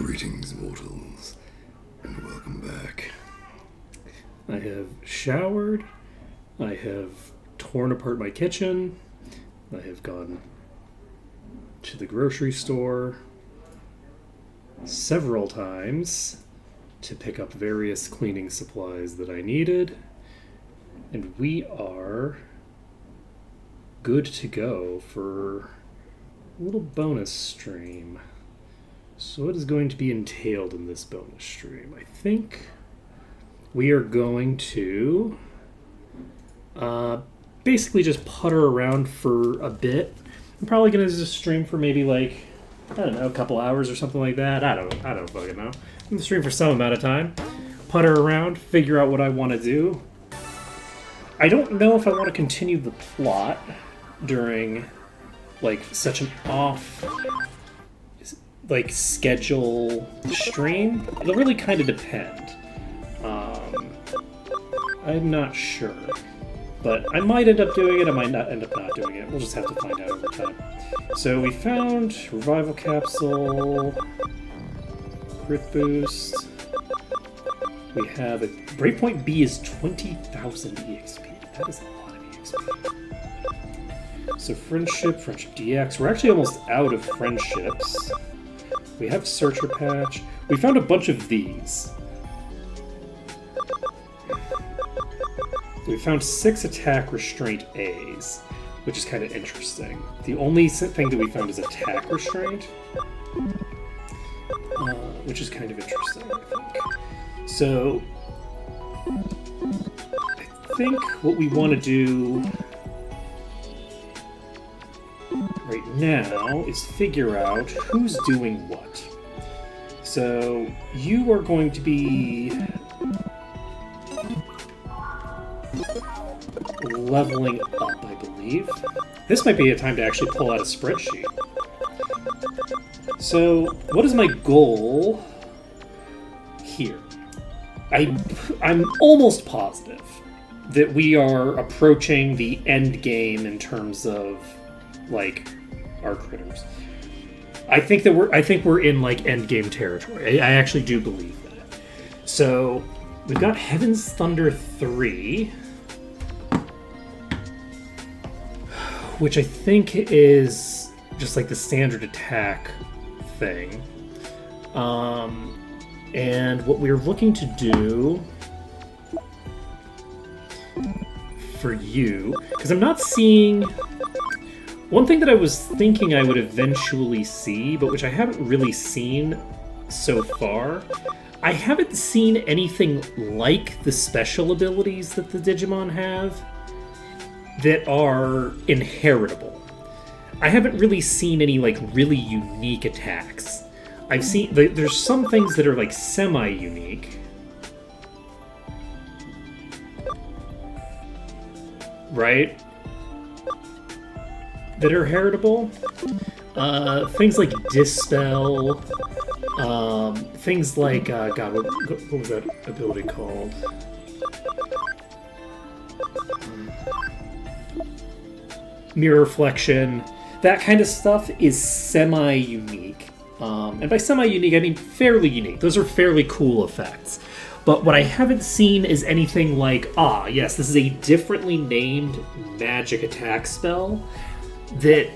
Greetings, mortals, and welcome back. I have showered. I have torn apart my kitchen. I have gone to the grocery store several times to pick up various cleaning supplies that I needed. And we are good to go for a little bonus stream. So what is going to be entailed in this bonus stream? I think we are going to basically just putter around for a bit. I'm probably going to just stream for maybe like, I don't know, a couple hours or something like that. I don't fucking know. I'm going to stream for some amount of time. Putter around, figure out what I want to do. I don't know if I want to continue the plot during like such an off schedule stream. It'll really kind of depend. I'm not sure, but I might end up doing it. I might not end up not doing it. We'll just have to find out over time. So we found revival capsule, crit boost. We have a breakpoint B is 20,000 EXP. That is a lot of EXP. So friendship DX. We're actually almost out of friendships. We have Searcher Patch. We found a bunch of these. We found 6 attack restraint A's, which is kind of interesting. The only thing that we found is attack restraint, which is kind of interesting, I think. So, I think what we want to do right now is figure out who's doing what. So you are going to be leveling up, I believe. This might be a time to actually pull out a spreadsheet. So what is my goal here? I'm almost positive that we are approaching the end game in terms of like our critters. I think we're in like end game territory. I actually do believe that. So we've got Heaven's Thunder 3, which I think is just like the standard attack thing. And what we're looking to do for you, because I'm not seeing. One thing that I was thinking I would eventually see, but which I haven't really seen so far, I haven't seen anything like the special abilities that the Digimon have that are inheritable. I haven't really seen any like really unique attacks. I've seen there's some things that are like semi-unique, right? That are heritable. Things like Dispel, things like, God, what was that ability called? Mirror Reflection. That kind of stuff is semi-unique. And by semi-unique, I mean fairly unique. Those are fairly cool effects. But what I haven't seen is anything like, yes, this is a differently named magic attack spell that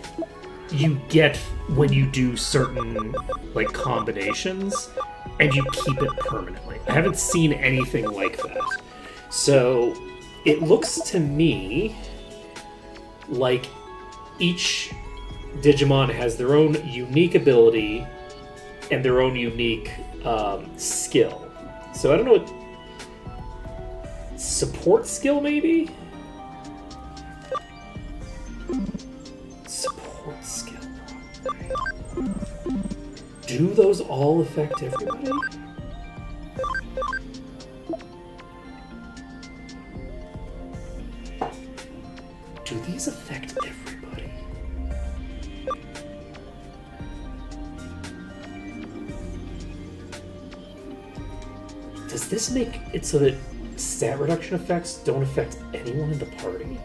you get when you do certain like combinations and you keep it permanently. I haven't seen anything like that. So it looks to me like each Digimon has their own unique ability and their own unique skill. So I don't know what support skill maybe? Support skill. Do those all affect everybody? Do these affect everybody? Does this make it so that stat reduction effects don't affect anyone in the party?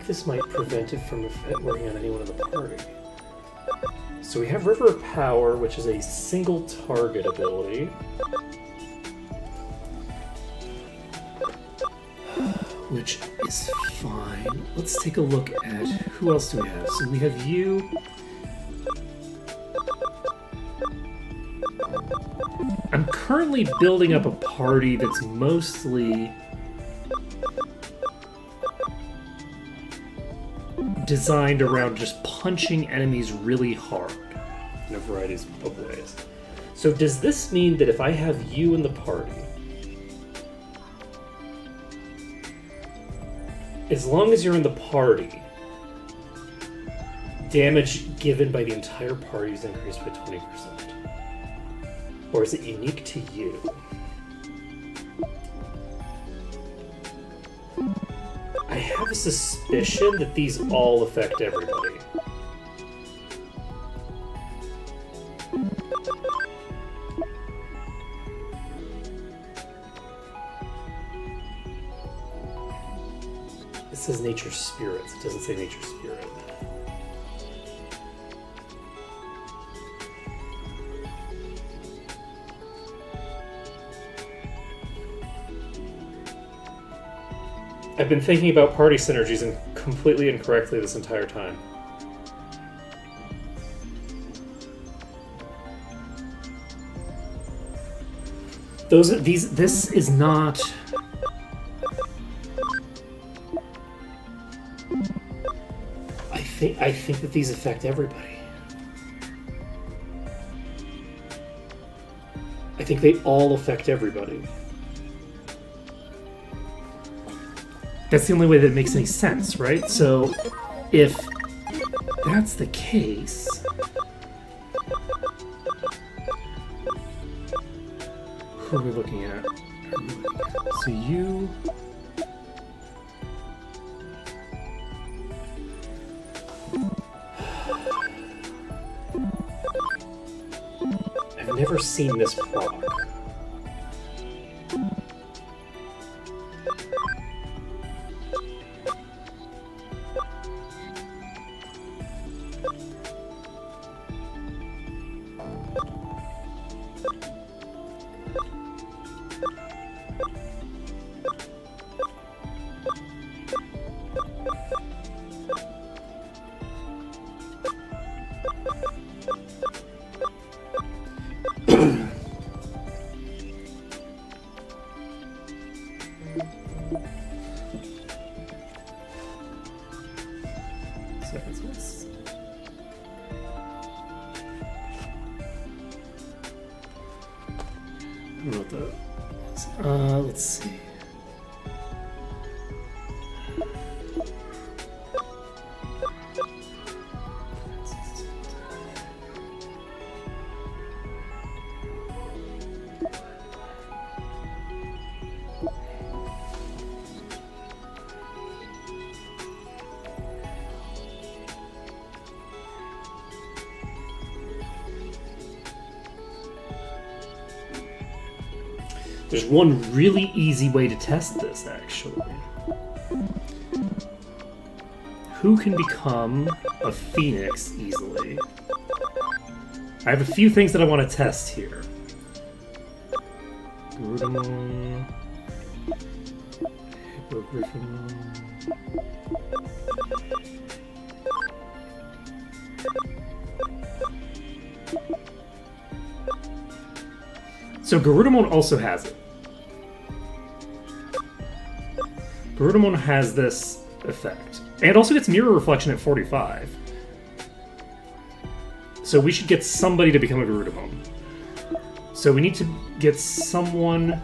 this might prevent it from working on anyone in the party. So we have River of Power, which is a single target ability. Which is fine. Let's take a look at who else do we have. So we have you. I'm currently building up a party that's mostly designed around just punching enemies really hard in a variety of ways. So does this mean that if I have you in the party, as long as you're in the party, damage given by the entire party is increased by 20%? Or is it unique to you? I have a suspicion that these all affect everybody. It says nature spirits. It doesn't say nature spirit. I've been thinking about party synergies and completely incorrectly this entire time. This is not. I think that these affect everybody. I think they all affect everybody. That's the only way that it makes any sense, right? So, if that's the case, who are we looking at? So you... I've never seen this proc. Let's see. There's one really easy way to test this, actually. Who can become a phoenix easily? I have a few things that I want to test here. Garudamon, Hippogriffin. So Garudamon also has it. Garudamon has this effect. And it also gets Mirror Reflection at 45. So we should get somebody to become a Garudamon. So we need to get someone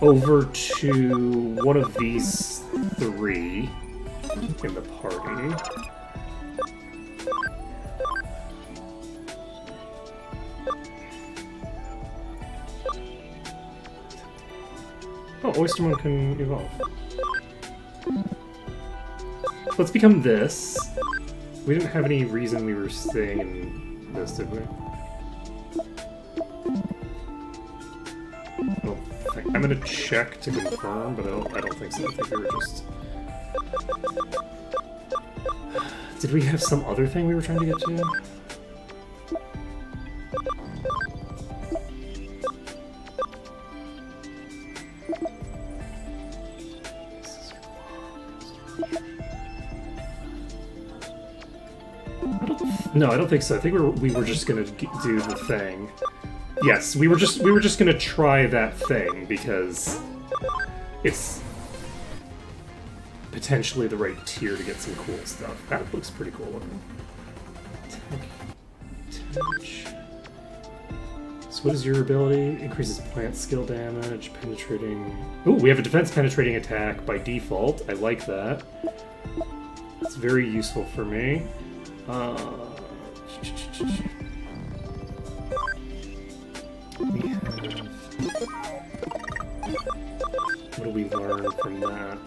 over to one of these three in the party. Oh, Oystermon can evolve. Let's become this. We didn't have any reason we were staying in this, did we? I'm gonna check to confirm, but I don't think so. I think we were just... Did we have some other thing we were trying to get to? No, I don't think so. I think we were just gonna do the thing. Yes, we were just gonna try that thing because it's potentially the right tier to get some cool stuff. That looks pretty cool looking. Touch. So what is your ability? Increases plant skill damage, penetrating... Ooh, we have a defense penetrating attack by default. I like that. It's very useful for me. We have... What do we learn from that?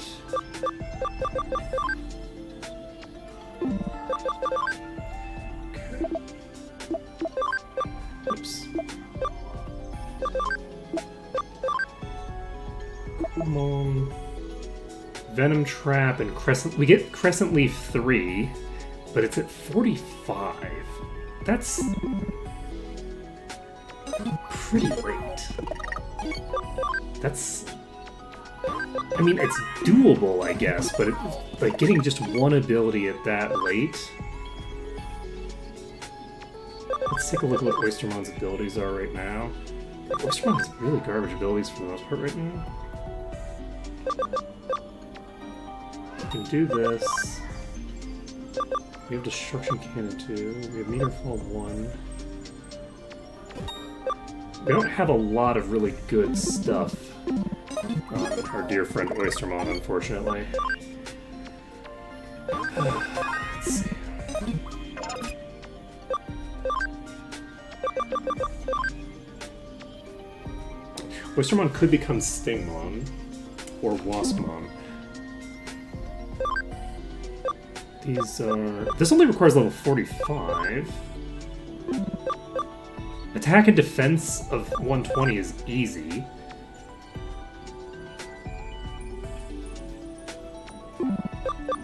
Okay. Oops. Come on. Venom Trap and Crescent... We get Crescent Leaf 3, but it's at 45. That's... pretty late. That's... I mean, it's doable, I guess, but like getting just one ability at that late... Let's take a look at what Oystermon's abilities are right now. Oystermon has really garbage abilities for the most part right now. We can do this. We have Destruction Cannon 2. We have Meter Fall 1. We don't have a lot of really good stuff on our dear friend Oystermon, unfortunately. Let's see. Oystermon could become Stingmon or Waspmon. These are... This only requires level 45. Attack and defense of 120 is easy.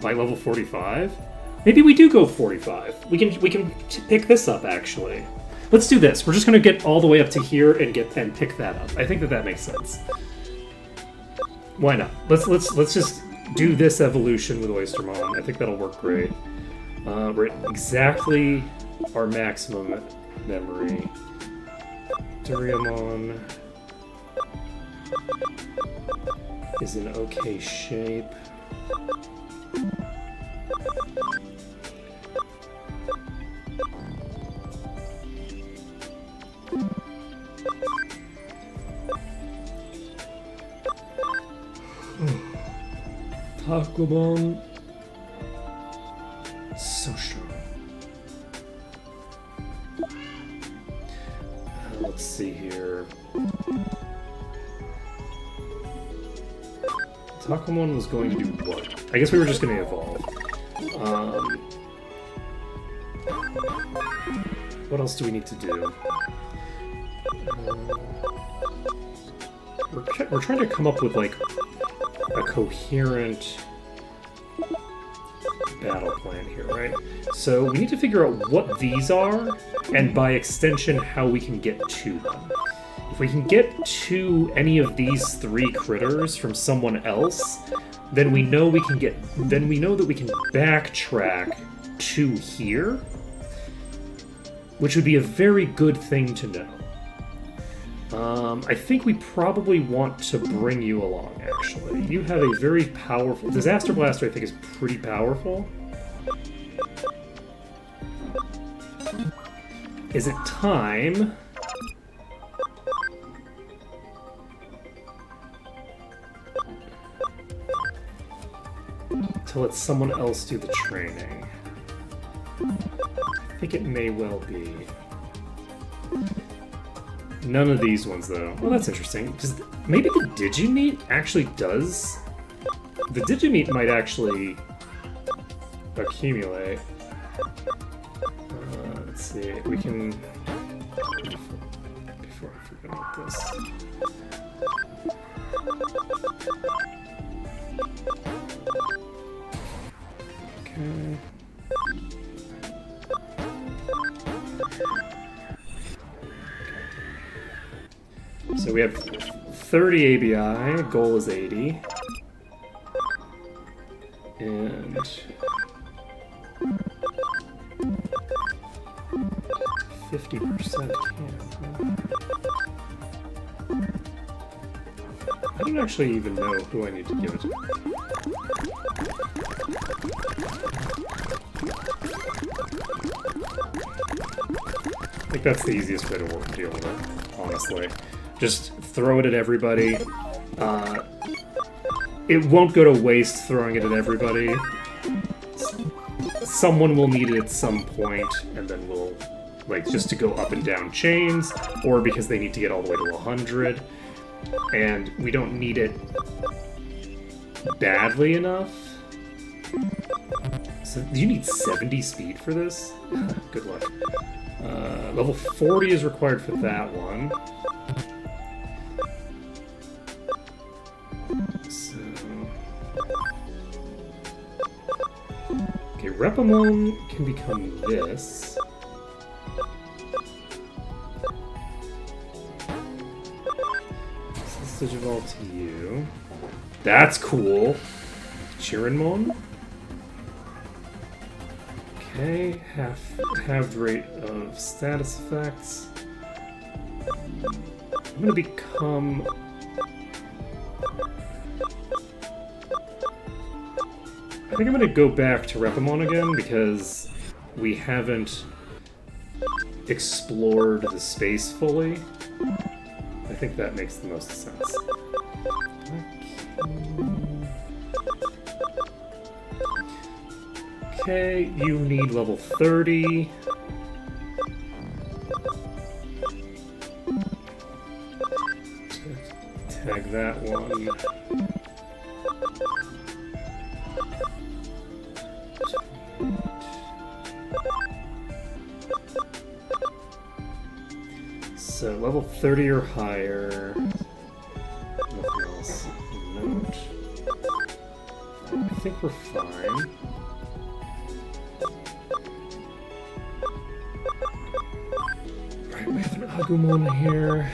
By level 45? Maybe we do go 45. We can pick this up, actually. Let's do this. We're just gonna get all the way up to here and pick that up. I think that makes sense. Why not? Let's just do this evolution with Oystermon. I think that'll work great. We're at exactly our maximum memory. Duriamon is in okay shape. Takumon, so strong. Let's see here. Takumon was going to do what? I guess we were just going to evolve. What else do we need to do? We're trying to come up with, like, a coherent battle plan here, right? So we need to figure out what these are, and by extension, how we can get to them. If we can get to any of these three critters from someone else, then we know we can that we can backtrack to here, which would be a very good thing to know. I think we probably want to bring you along, actually. You have a very powerful... Disaster Blaster, I think, is pretty powerful. Is it time... to let someone else do the training? I think it may well be. None of these ones, though. Well, that's interesting. Maybe the Digimeat actually does... The Digimeat might actually accumulate. Let's see. We can... Before I forget about this. Okay. So we have 30 ABI, goal is 80. And 50% can. I don't actually even know who I need to give it to. I think that's the easiest way to deal with it, honestly. Just throw it at everybody. It won't go to waste throwing it at everybody. Someone will need it at some point, and then we'll, like, just to go up and down chains, or because they need to get all the way to 100. And we don't need it badly enough. So you need 70 speed for this? Good luck. Level 40 is required for that one. So... okay, Repamon can become this. So this Digivolve to you. That's cool. Chirinmon. Okay, halved rate of status effects. I'm gonna become... I think I'm gonna go back to Repamon again because we haven't explored the space fully. I think that makes the most sense. Okay, you need level 30. Tag that one. So level 30 or higher. Nothing else. Note. I think we're fine. Right, we have an Agumon here.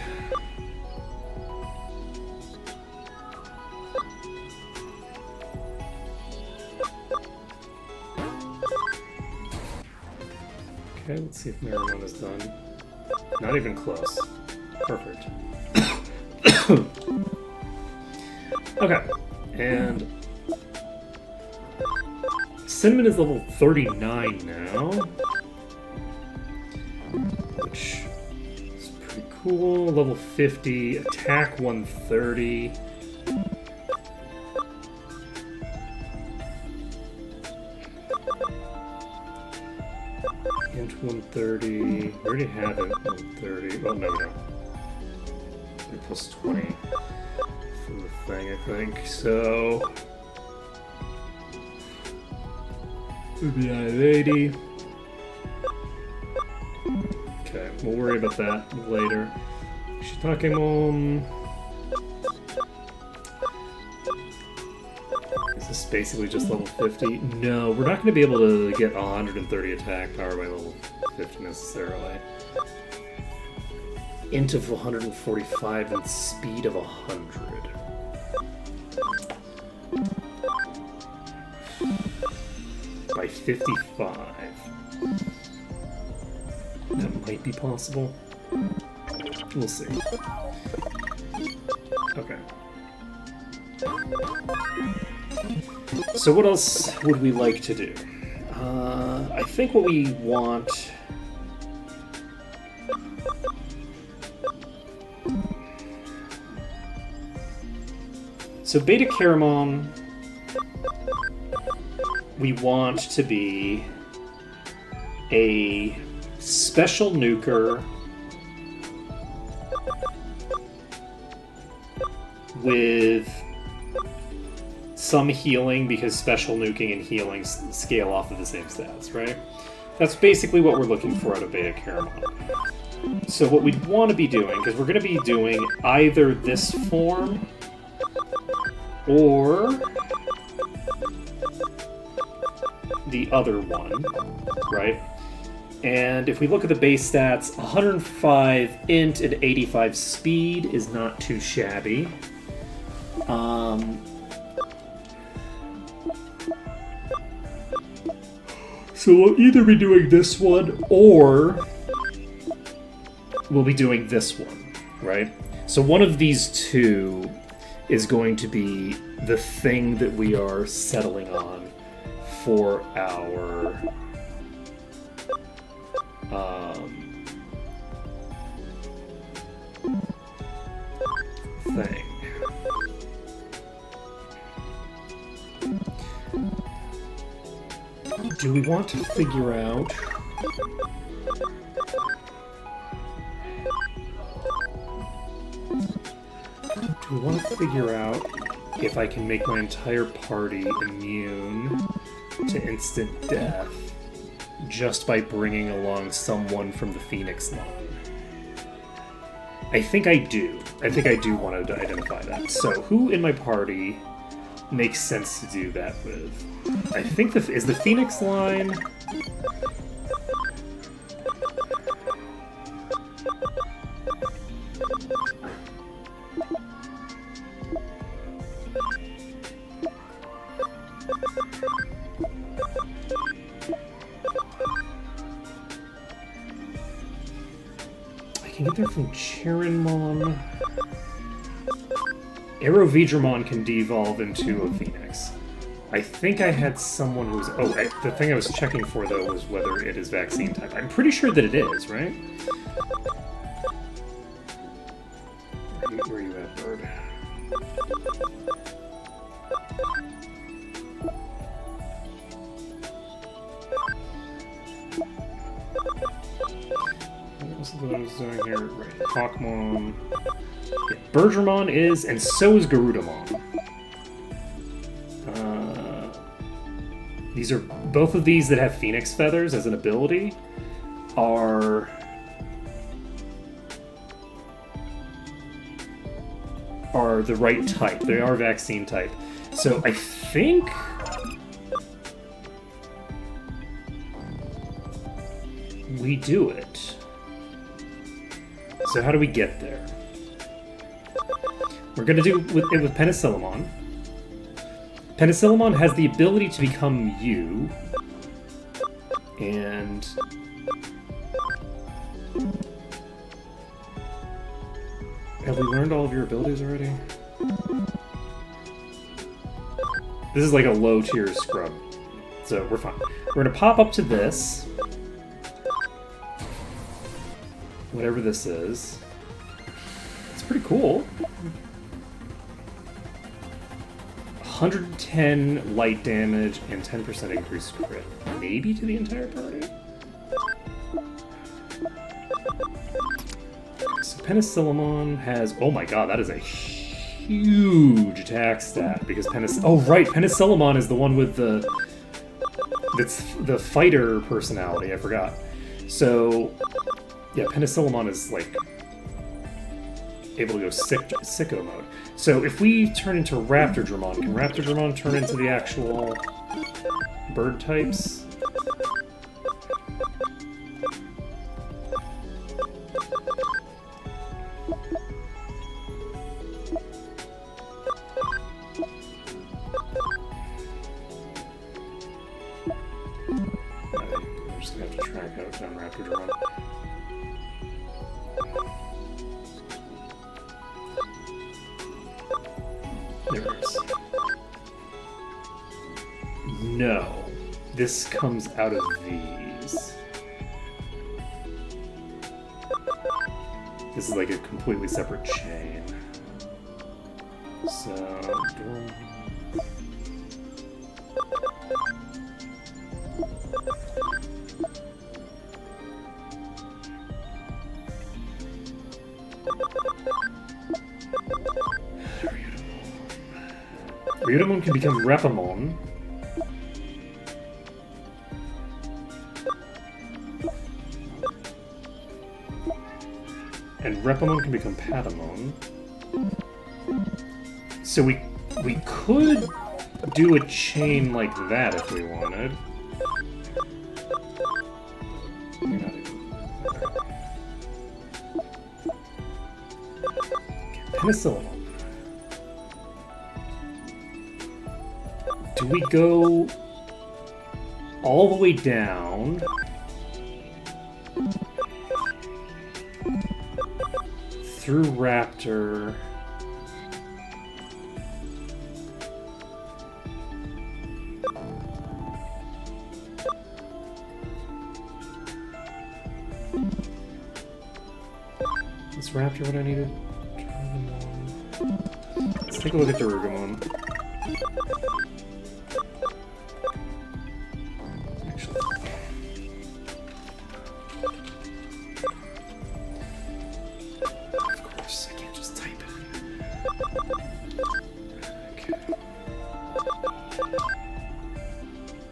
Okay, let's see if Miramon is done. Not even close. Perfect. Okay, and Cinnamon is level 39 now, which is pretty cool. Level 50, attack 130. Int 130. We already have it. 130. Oh, no, we don't. We're plus 20 from the thing, I think. So. ABI of 80. Okay, we'll worry about that later. Shitakemon. Is this basically just level 50? No, we're not going to be able to get 130 attack power by level 50 necessarily. Int of 145 and speed of 100. By 55. That might be possible. We'll see. Okay. So what else would we like to do? I think what we want... So Beta Caramon, we want to be a special nuker with some healing, because special nuking and healing scale off of the same stats, right? That's basically what we're looking for out of Beta Caramon. So what we'd want to be doing, because we're going to be doing either this form or the other one, right? And if we look at the base stats, 105 int and 85 speed is not too shabby. So we'll either be doing this one or we'll be doing this one, right? So one of these two is going to be the thing that we are settling on for our thing. Do we want to figure out if I can make my entire party immune to instant death just by bringing along someone from the Phoenix line? I think I do. I think I do want to identify that. So who in my party makes sense to do that with? I think is the Phoenix line... I can get there from Chirinmon. Aerovedramon can devolve into a Phoenix. I think I had someone who was... the thing I was checking for, though, was whether it is vaccine type. I'm pretty sure that it is, right? Where are you at, bird? What else that I was doing here? Right, Hawkmon. Yeah, Birdramon is, and so is Garudamon. These are both of these that have Phoenix Feathers as an ability are the right type. They are vaccine type. So I think we do it. So how do we get there? We're gonna do it with Penicillamon. Penicillamon has the ability to become you, and have we learned all of your abilities already? This is like a low tier scrub, so we're fine. We're gonna pop up to this, whatever this is. It's pretty cool. 110 light damage and 10% increased crit. Maybe to the entire party? So Penicillamon has... Oh my god, that is a huge attack stat. Because Oh right, Penicillamon is the one with the... That's the fighter personality, I forgot. So... Yeah, Penicillamon is like... able to go sicko mode. So if we turn into Raptordramon, can Raptordramon turn into the actual bird types? I'm just gonna have to track out down Raptordramon. There it is. No. This comes out of these. This is like a completely separate chain. So... Ryudomon can become Repamon. And Repamon can become Patamon. So we could do a chain like that if we wanted. Penicillamon. Do we go all the way down? Through Raptor. Is Raptor what I needed? Let's take a look at Darugumon. Actually. Of course, I can't just type it. Okay.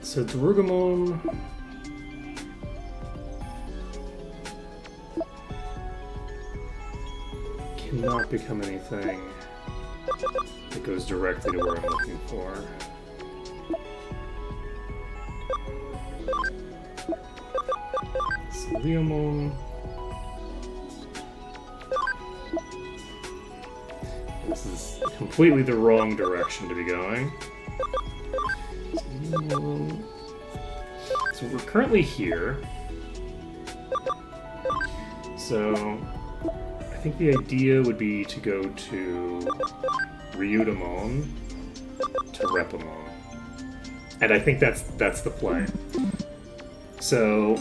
So Darugumon. Cannot become anything that goes directly to where I'm looking for. So Leomon. This is completely the wrong direction to be going. So we're currently here. So I think the idea would be to go to Ryudomon to Repamon. And I think that's the play. So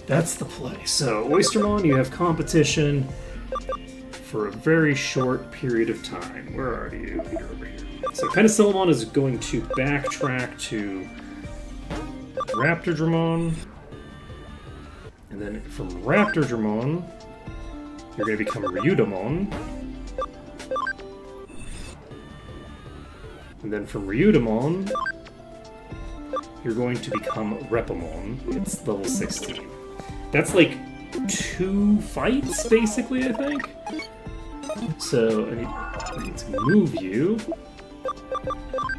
that's the play. So Oystermon, you have competition for a very short period of time. Where are you? You're over here. So Penicillamon is going to backtrack to Raptordramon. And then from Raptordramon, you're going to become Ryudomon. And then from Ryudomon, you're going to become Repamon. It's level 16. That's like 2 fights, basically, I think. So I need to move you,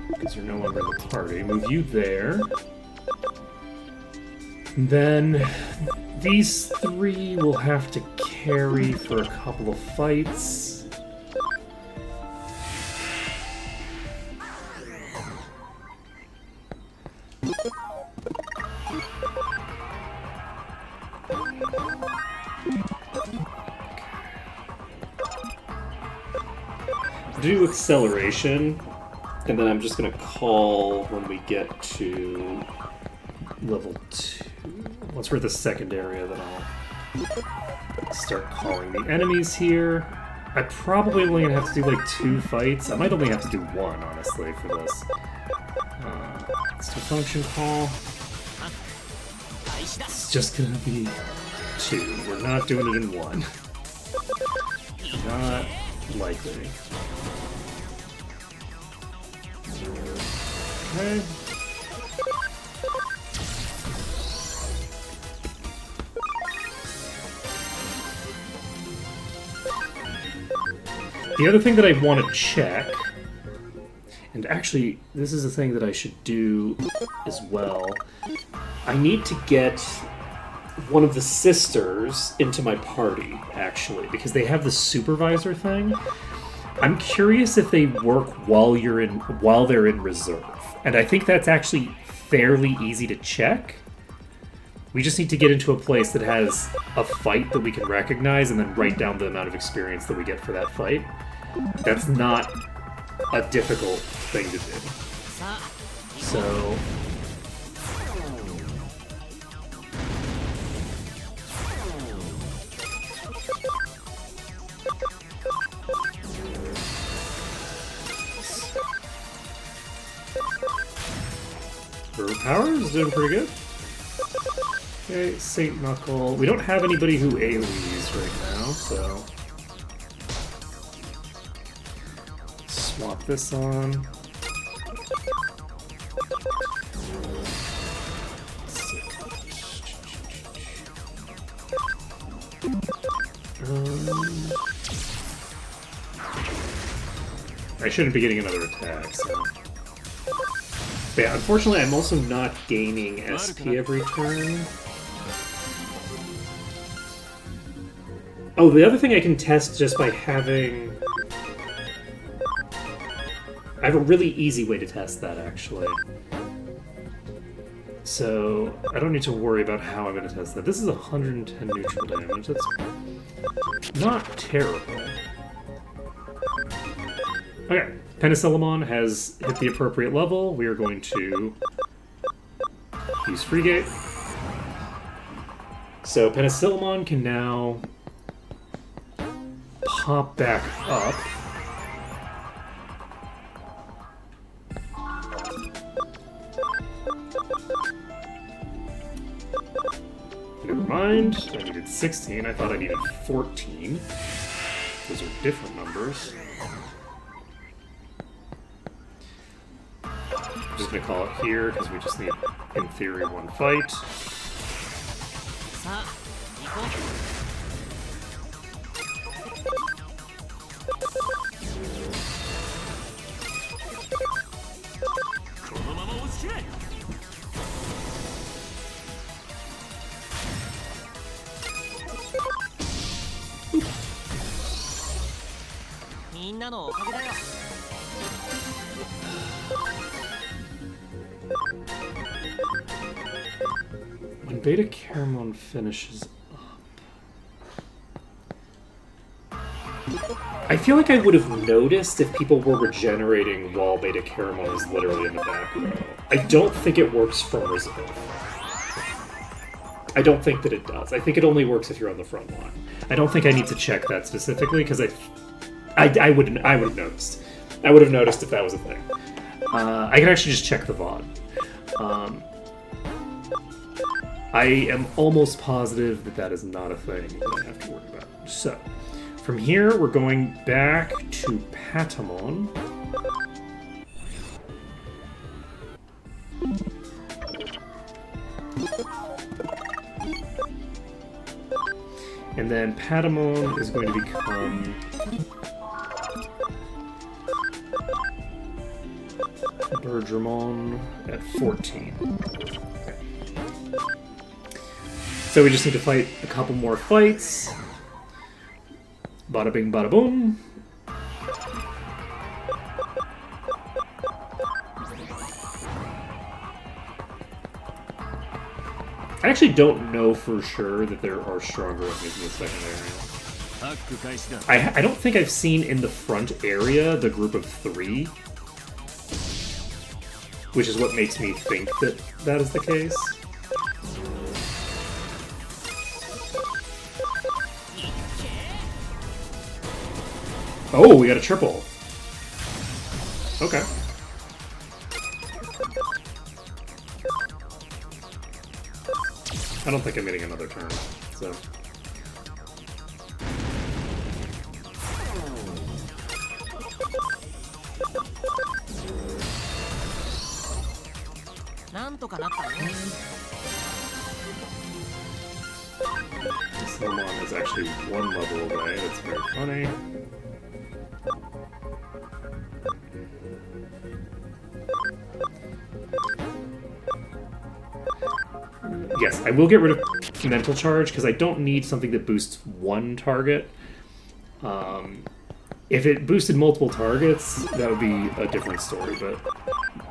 because you're no longer in the party. Move you there. And then these 3 will have to carry for a couple of fights. Do acceleration, and then I'm just going to call when we get to level 2. Once we're at the second area, then I'll start calling the enemies here. I probably only gonna have to do like 2 fights. I might only have to do 1, honestly, for this. Let's do function call. It's just gonna be 2. We're not doing it in 1. Not likely. Okay. The other thing that I want to check, and actually this is a thing that I should do as well, I need to get one of the sisters into my party, actually, because they have the supervisor thing. I'm curious if they work while they're in reserve, and I think that's actually fairly easy to check. We just need to get into a place that has a fight that we can recognize and then write down the amount of experience that we get for that fight. That's not a difficult thing to do. So Power is doing pretty good. Okay, Saint Knuckle. We don't have anybody who AoEs right now, so swap this on. I shouldn't be getting another attack, so. But yeah, unfortunately, I'm also not gaining SP every turn. Oh, the other thing I can test just by having... I have a really easy way to test that, actually. So, I don't need to worry about how I'm going to test that. This is 110 neutral damage. That's not terrible. Okay, Penicillamon has hit the appropriate level. We are going to use Frigate. So, Penicillamon can now pop back up. Never mind. I needed 16. I thought I needed 14. Those are different numbers. I'm just going to call it here because we just need, in theory, one fight. When Beta Caramon finishes up... I feel like I would have noticed if people were regenerating while Beta Caramon is literally in the back row. I don't think it works from reserve. I don't think that it does. I think it only works if you're on the front line. I don't think I need to check that specifically, because I would have noticed. I would have noticed if that was a thing. I can actually just check the VOD. I am almost positive that that is not a thing that I have to worry about. So, from here, we're going back to Patamon. And then Patamon is going to become Birdramon at 14. Okay. So we just need to fight a couple more fights. Bada bing, bada boom. I actually don't know for sure that there are stronger enemies in the second area. I don't think I've seen in the front area the group of 3, which is what makes me think that that is the case. Oh, we got a triple. Okay. I don't think I'm getting another turn, so... This Lomon is actually 1 level away, that's very funny. Yes, I will get rid of Mental Charge, because I don't need something that boosts 1 target. If it boosted multiple targets, that would be a different story, but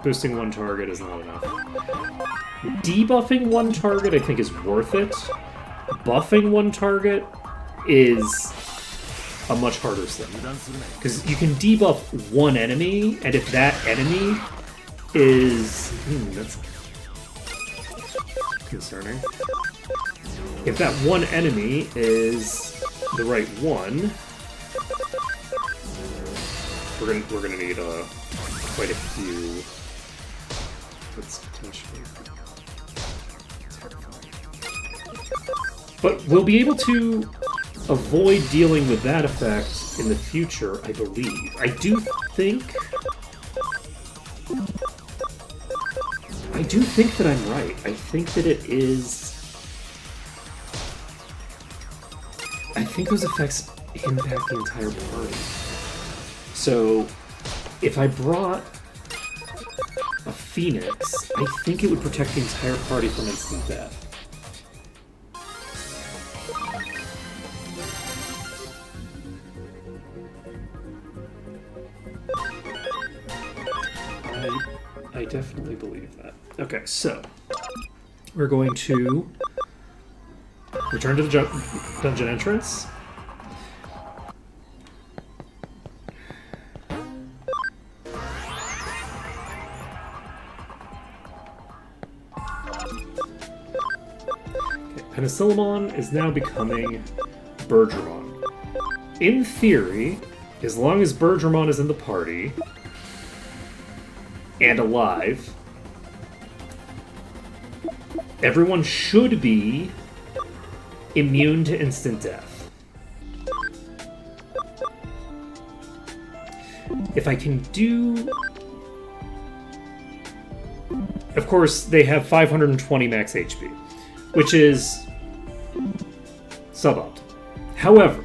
boosting 1 target is not enough. Debuffing 1 target, I think, is worth it. Buffing 1 target is a much harder thing. Because you can debuff 1 enemy, and if that enemy is... that's concerning. If that 1 enemy is the right one, we're gonna need quite a few. That's potentially terrifying. But we'll be able to avoid dealing with that effect in the future, I believe. I do think that I'm right. I think that it is... I think those effects impact the entire party. So, if I brought a Phoenix, I think it would protect the entire party from instant death. I definitely believe that. Okay, so we're going to return to the dungeon entrance. Penicillamon is now becoming Bergermon. In theory, as long as Bergermon is in the party and alive, everyone should be immune to instant death. If I can do... Of course, they have 520 max HP, which is suboptimal. However,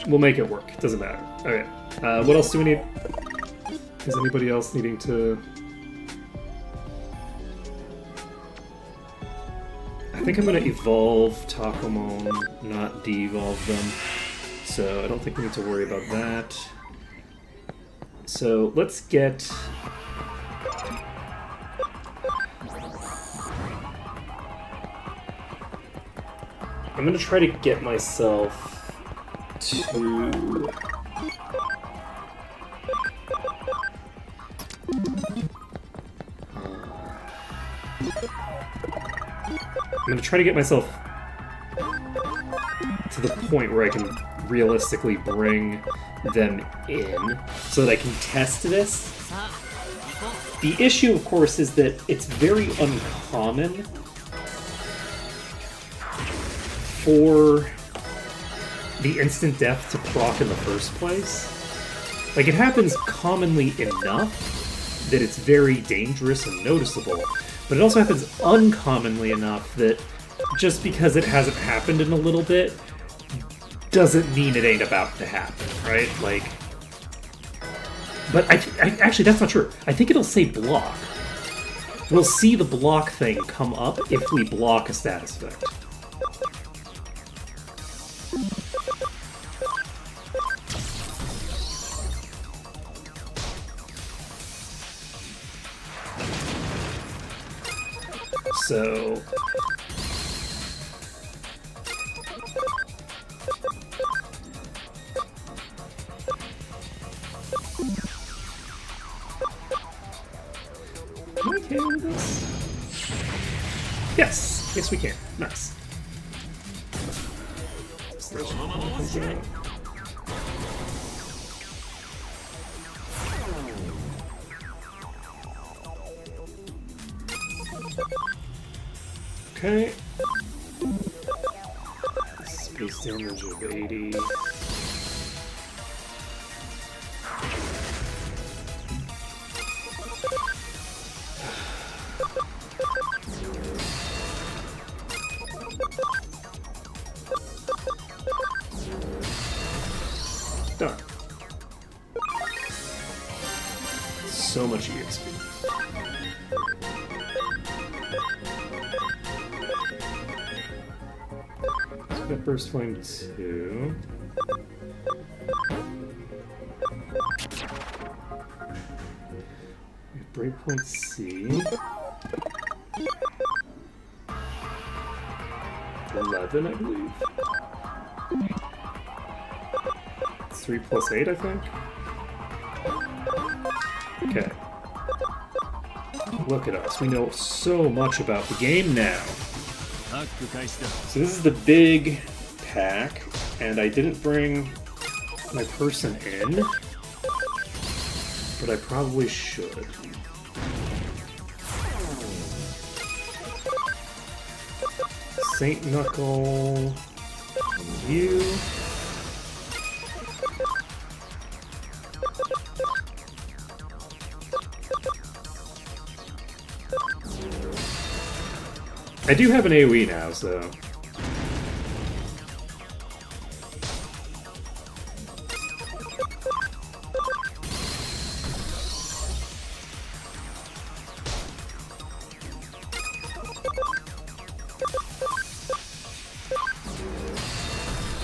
we'll make it work. It doesn't matter. Okay. What else do we need? Is anybody else needing to... I think I'm going to evolve Takomon, not de-evolve them. So I don't think we need to worry about that. So let's get... I'm going to try to get myself to... I'm going to try to get myself to the point where I can realistically bring them in so that I can test this. The issue, of course, is that it's very uncommon for the instant death to proc in the first place. Like, it happens commonly enough that it's very dangerous and noticeable, but it also happens uncommonly enough that just because it hasn't happened in a little bit doesn't mean it ain't about to happen, right? Like, but I actually, that's not true. I think it'll say block. We'll see the block thing come up if we block a status effect. So... Am I okay with this? Yes! Yes, we can. Nice. Okay. Space damage of 80. Done. So much EXP. Got Burst Flame 2. We have Breakpoint C. 11, I believe. It's 3 plus 8, I think. Okay. Look at us. We know so much about the game now. So this is the big pack, and I didn't bring my person in, but I probably should. Saint Knuckle, you. I do have an AoE now, so...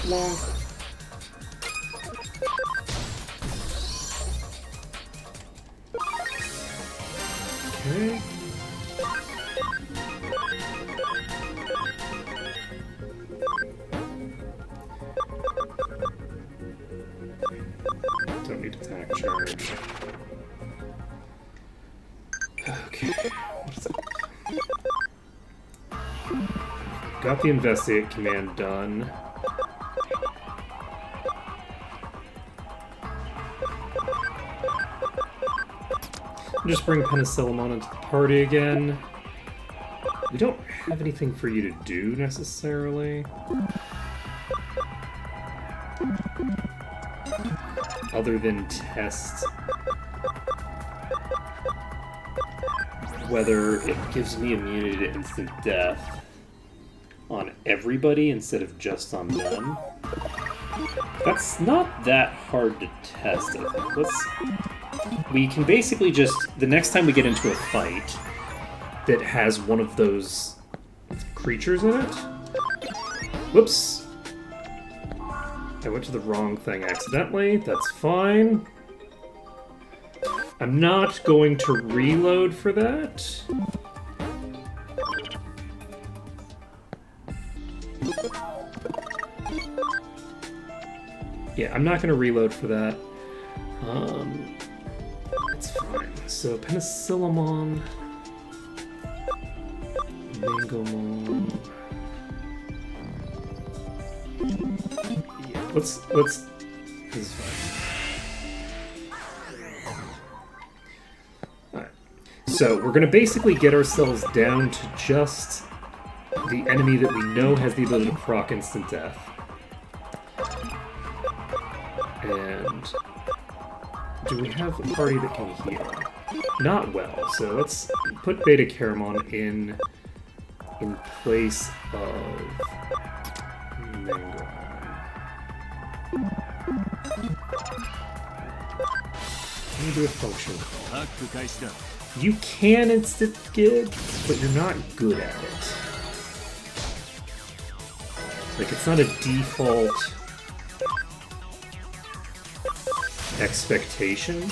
long. Okay. Don't need attack charge. Okay. What is that? Got the investigate command done. Just bring Penicillamon into the party again. We don't have anything for you to do necessarily. Other than test whether it gives me immunity to instant death on everybody instead of just on them. That's not that hard to test, I think. We can basically just, the next time we get into a fight that has one of those creatures in it... Whoops. I went to the wrong thing accidentally. That's fine. I'm not going to reload for that. Yeah, I'm not going to reload for that. That's fine. So, Penicillamon... Mangomon... Yeah, let's... This is fine. Alright. So, we're gonna basically get ourselves down to just the enemy that we know has the ability to proc instant death. And... do we have a party that can heal? Not well, so let's put Beta Caramon in place of Mango. Let me do a function call. You can instant give, but you're not good at it. Like, it's not a default expectation.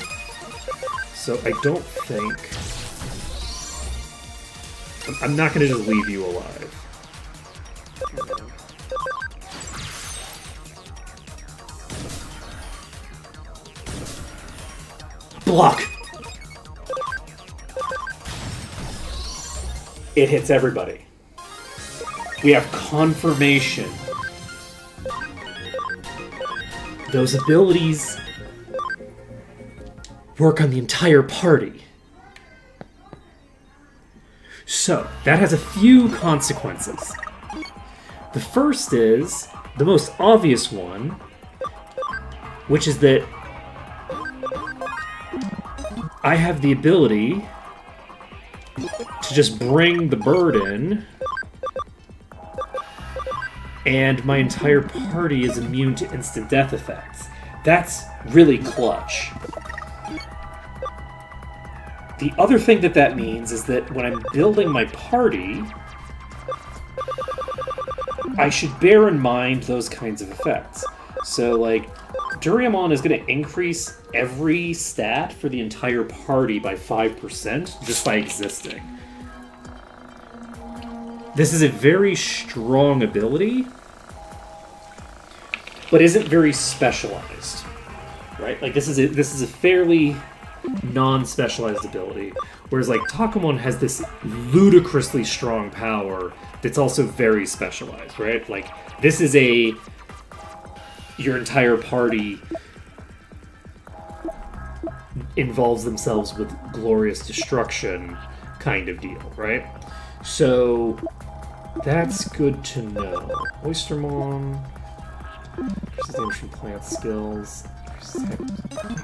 So I don't think... I'm not going to just leave you alive. Block! It hits everybody. We have confirmation. Those abilities work on the entire party. So, that has a few consequences. The first is the most obvious one, which is that I have the ability to just bring the bird in, and my entire party is immune to instant death effects. That's really clutch. The other thing that means is that when I'm building my party, I should bear in mind those kinds of effects. So, like, Duriamon is going to increase every stat for the entire party by 5% just by existing. This is a very strong ability, but isn't very specialized, right? Like, this is a fairly non-specialized ability, whereas like Takamon has this ludicrously strong power that's also very specialized, right? Like, this is your entire party involves themselves with glorious destruction kind of deal, right? So that's good to know. Oystermon versus the ancient plant skills.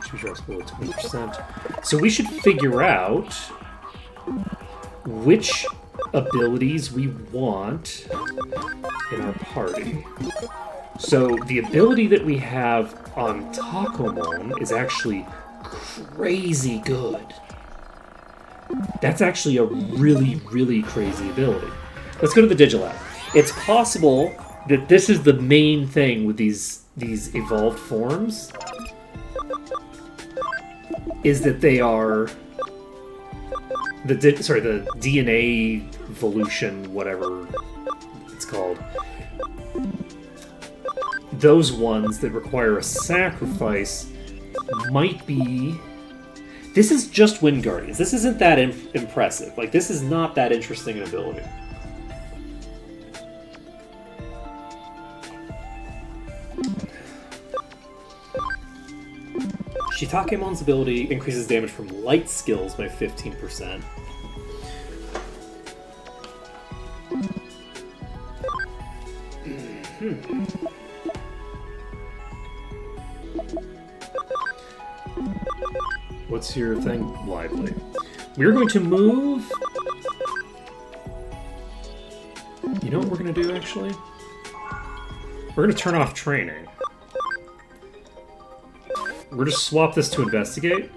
Choose your below 20%. So we should figure out which abilities we want in our party. So the ability that we have on Takomon is actually crazy good. That's actually a really, really crazy ability. Let's go to the Digilab. It's possible that this is the main thing with these evolved forms, is that they are the DNA evolution, whatever it's called. Those ones that require a sacrifice might be. This is just Wind Guardians. This isn't that impressive. Like, this is not that interesting an ability. Shitakemon's ability increases damage from light skills by 15%. What's your thing? Lively. We're going to move... You know what we're going to do, actually? We're going to turn off training. We're going to swap this to investigate.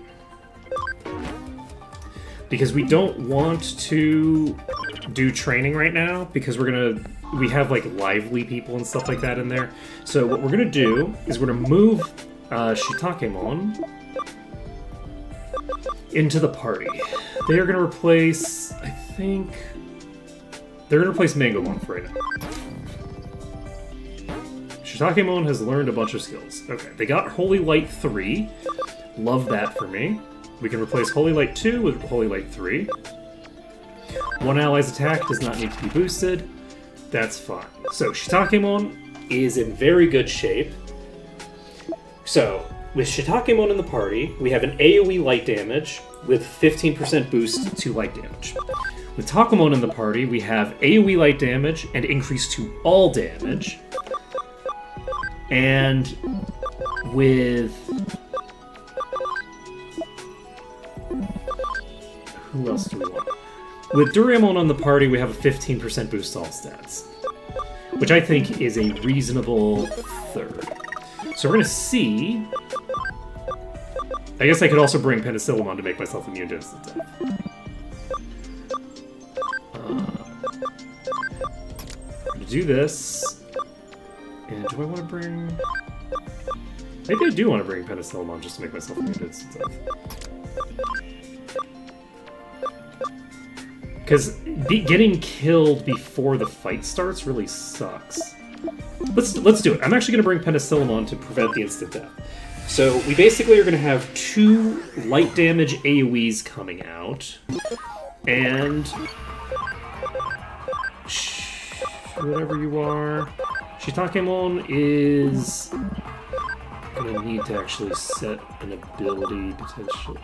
Because we don't want to do training right now, because we have, like, lively people and stuff like that in there. So what we're going to do is we're going to move Shitakemon into the party. They are going to replace, I think... They're going to replace Mangomon for right now. Shitakemon has learned a bunch of skills. Okay, they got Holy Light 3. Love that for me. We can replace Holy Light 2 with Holy Light 3. One ally's attack does not need to be boosted. That's fine. So, Shitakemon is in very good shape. So, with Shitakemon in the party, we have an AoE light damage with 15% boost to light damage. With Takamon in the party, we have AoE light damage and increase to all damage. And with... Who else do we want? With Doraemon on the party, we have a 15% boost to all stats. Which I think is a reasonable third. So we're going to see... I guess I could also bring Penicillamon to make myself immune to instant death. I'm going to do this. And do I want to bring... Maybe I do want to bring Penicillamon just to make myself immune to instant death. Because getting killed before the fight starts really sucks. Let's do it. I'm actually going to bring Penicillamon to prevent the instant death. So we basically are going to have 2 light damage AoEs coming out. And... whatever you are... Shitakemon is... going to need to actually set an ability, potentially.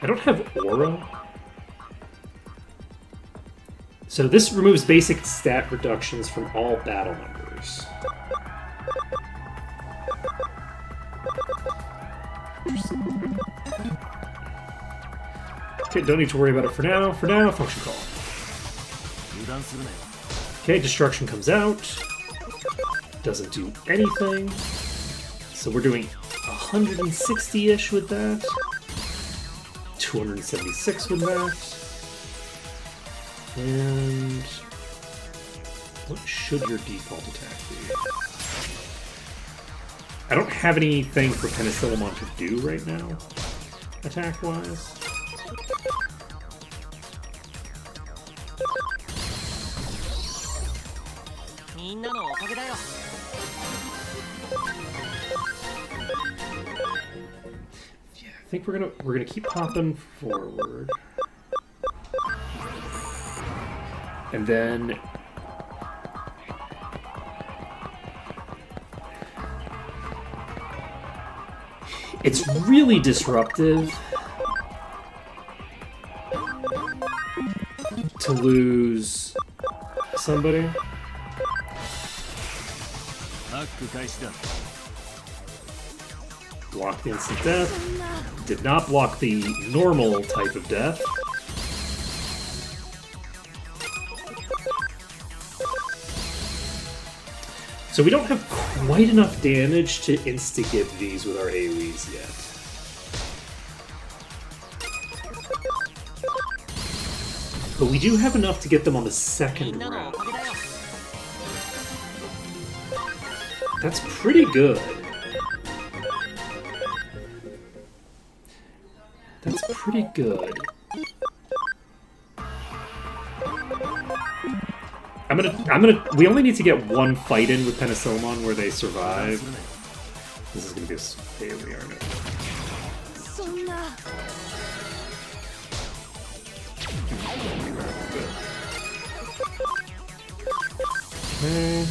I don't have Aura. So this removes basic stat reductions from all battle members. Okay, don't need to worry about it for now. For now, function call. Okay, destruction comes out. Doesn't do anything. So we're doing 160-ish with that. 276 with that. And what should your default attack be? I don't have anything for Penicillamon to do right now, attack-wise. Yeah, I think we're gonna keep popping forward. And then it's really disruptive to lose somebody. Block the instant death. Did not block the normal type of death. So we don't have quite enough damage to insta-give these with our AoEs yet. But we do have enough to get them on the second round. That's pretty good. That's pretty good. We only need to get one fight in with Penicillamon where they survive. This is gonna be a failure, aren't it? Okay.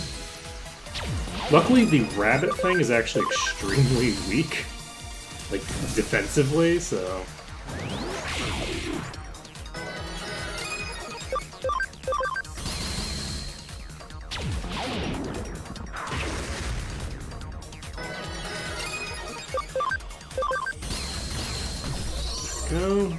Luckily, the rabbit thing is actually extremely weak, like, defensively, so... Go.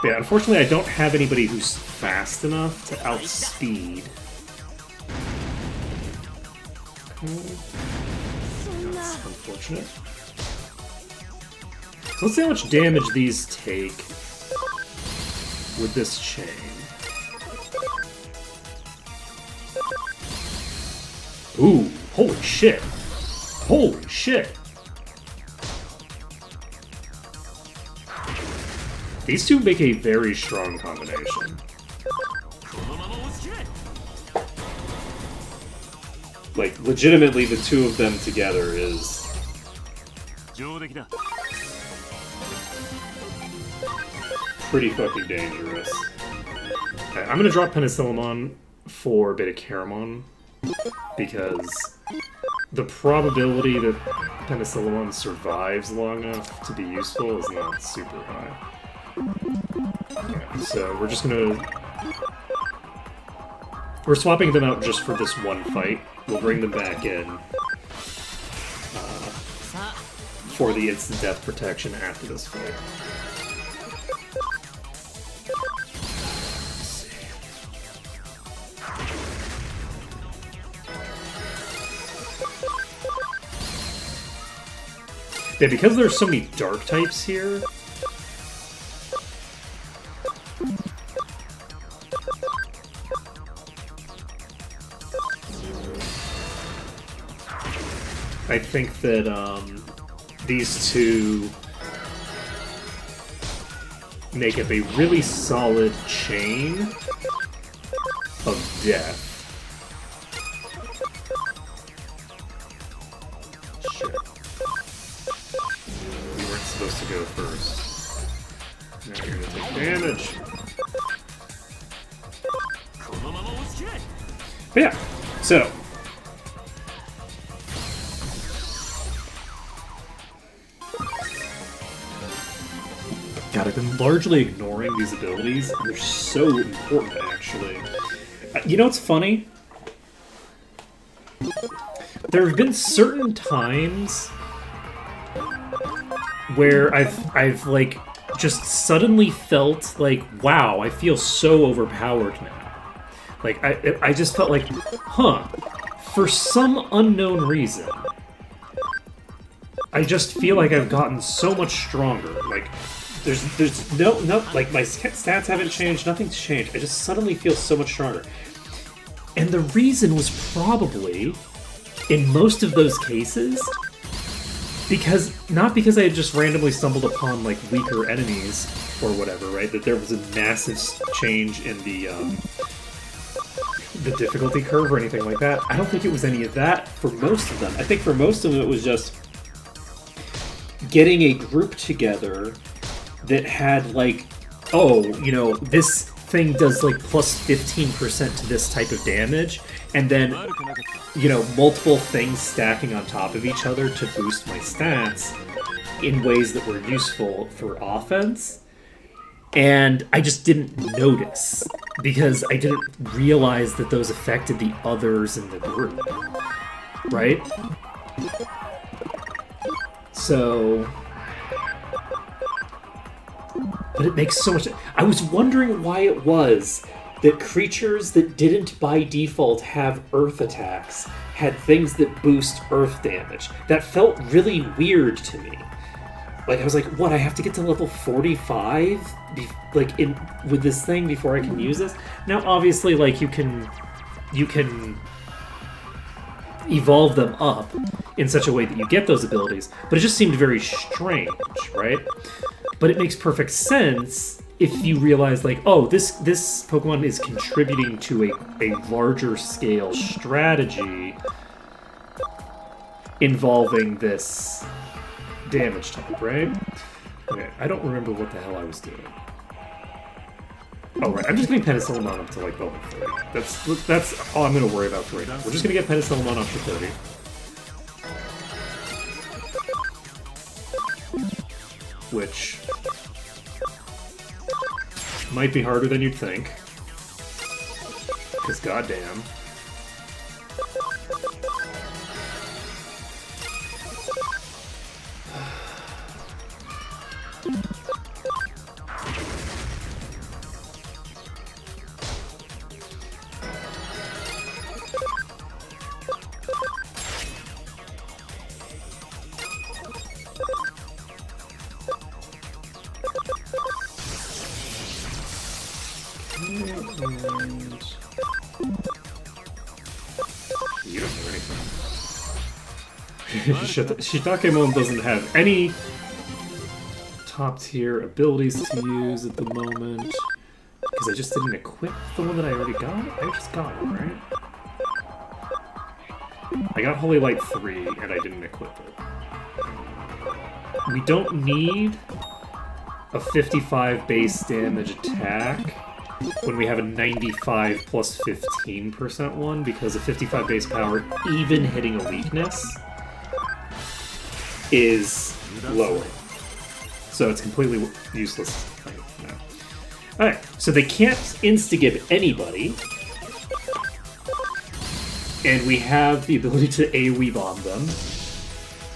Yeah, unfortunately, I don't have anybody who's fast enough to outspeed. That's unfortunate. So let's see how much damage these take with this chain. Ooh, holy shit. Holy shit. These two make a very strong combination. Like, legitimately, the two of them together is... pretty fucking dangerous. Okay, I'm gonna drop Penicillamon for Beta-Caramon, because the probability that Penicillamon survives long enough to be useful is not super high. Okay, so we're just gonna... We're swapping them out just for this one fight. We'll bring them back in for the instant death protection after this fight. Yeah, because there's so many dark types here, I think that these two make up a really solid chain of death. Shit. We weren't supposed to go first. Now you're gonna take damage. But yeah, so... God, I've been largely ignoring these abilities, and they're so important, actually. You know what's funny? There have been certain times where I've like, just suddenly felt like, wow, I feel so overpowered now. Like, I just felt like, huh, for some unknown reason, I just feel like I've gotten so much stronger. Like, there's no, like, my stats haven't changed, nothing's changed. I just suddenly feel so much stronger. And the reason was probably, in most of those cases, not because I had just randomly stumbled upon, like, weaker enemies or whatever, right? That there was a massive change in the difficulty curve or anything like that. I don't think it was any of that for most of them. I think for most of them it was just getting a group together that had, like, oh, you know, this thing does, like, plus 15% to this type of damage, and then, you know, multiple things stacking on top of each other to boost my stats in ways that were useful for offense. And I just didn't notice, because I didn't realize that those affected the others in the group, right? So... But it makes so much... I was wondering why it was that creatures that didn't by default have earth attacks had things that boost earth damage. That felt really weird to me. Like, I was like, what, I have to get to level 45 with this thing before I can use this? Now, obviously, like, you can evolve them up in such a way that you get those abilities, but it just seemed very strange, right? But it makes perfect sense if you realize, like, oh, this Pokemon is contributing to a larger scale strategy involving this damage type, right? Okay, I don't remember what the hell I was doing. Oh, right, I'm just getting Penicillamon up to, like, level 30. That's all I'm going to worry about for right now. We're just going to get Penicillamon up to 30. Which might be harder than you'd think. Because goddamn. You don't do anything. Shitakemon doesn't have any top tier abilities to use at the moment. Because I just didn't equip the one that I already got? I just got it, right? I got Holy Light 3 and I didn't equip it. We don't need a 55 base damage attack when we have a 95 plus 15% one, because a 55 base power, even hitting a weakness, is lower. So it's completely useless now. Alright, so they can't insta-give anybody, and we have the ability to AoE bomb them.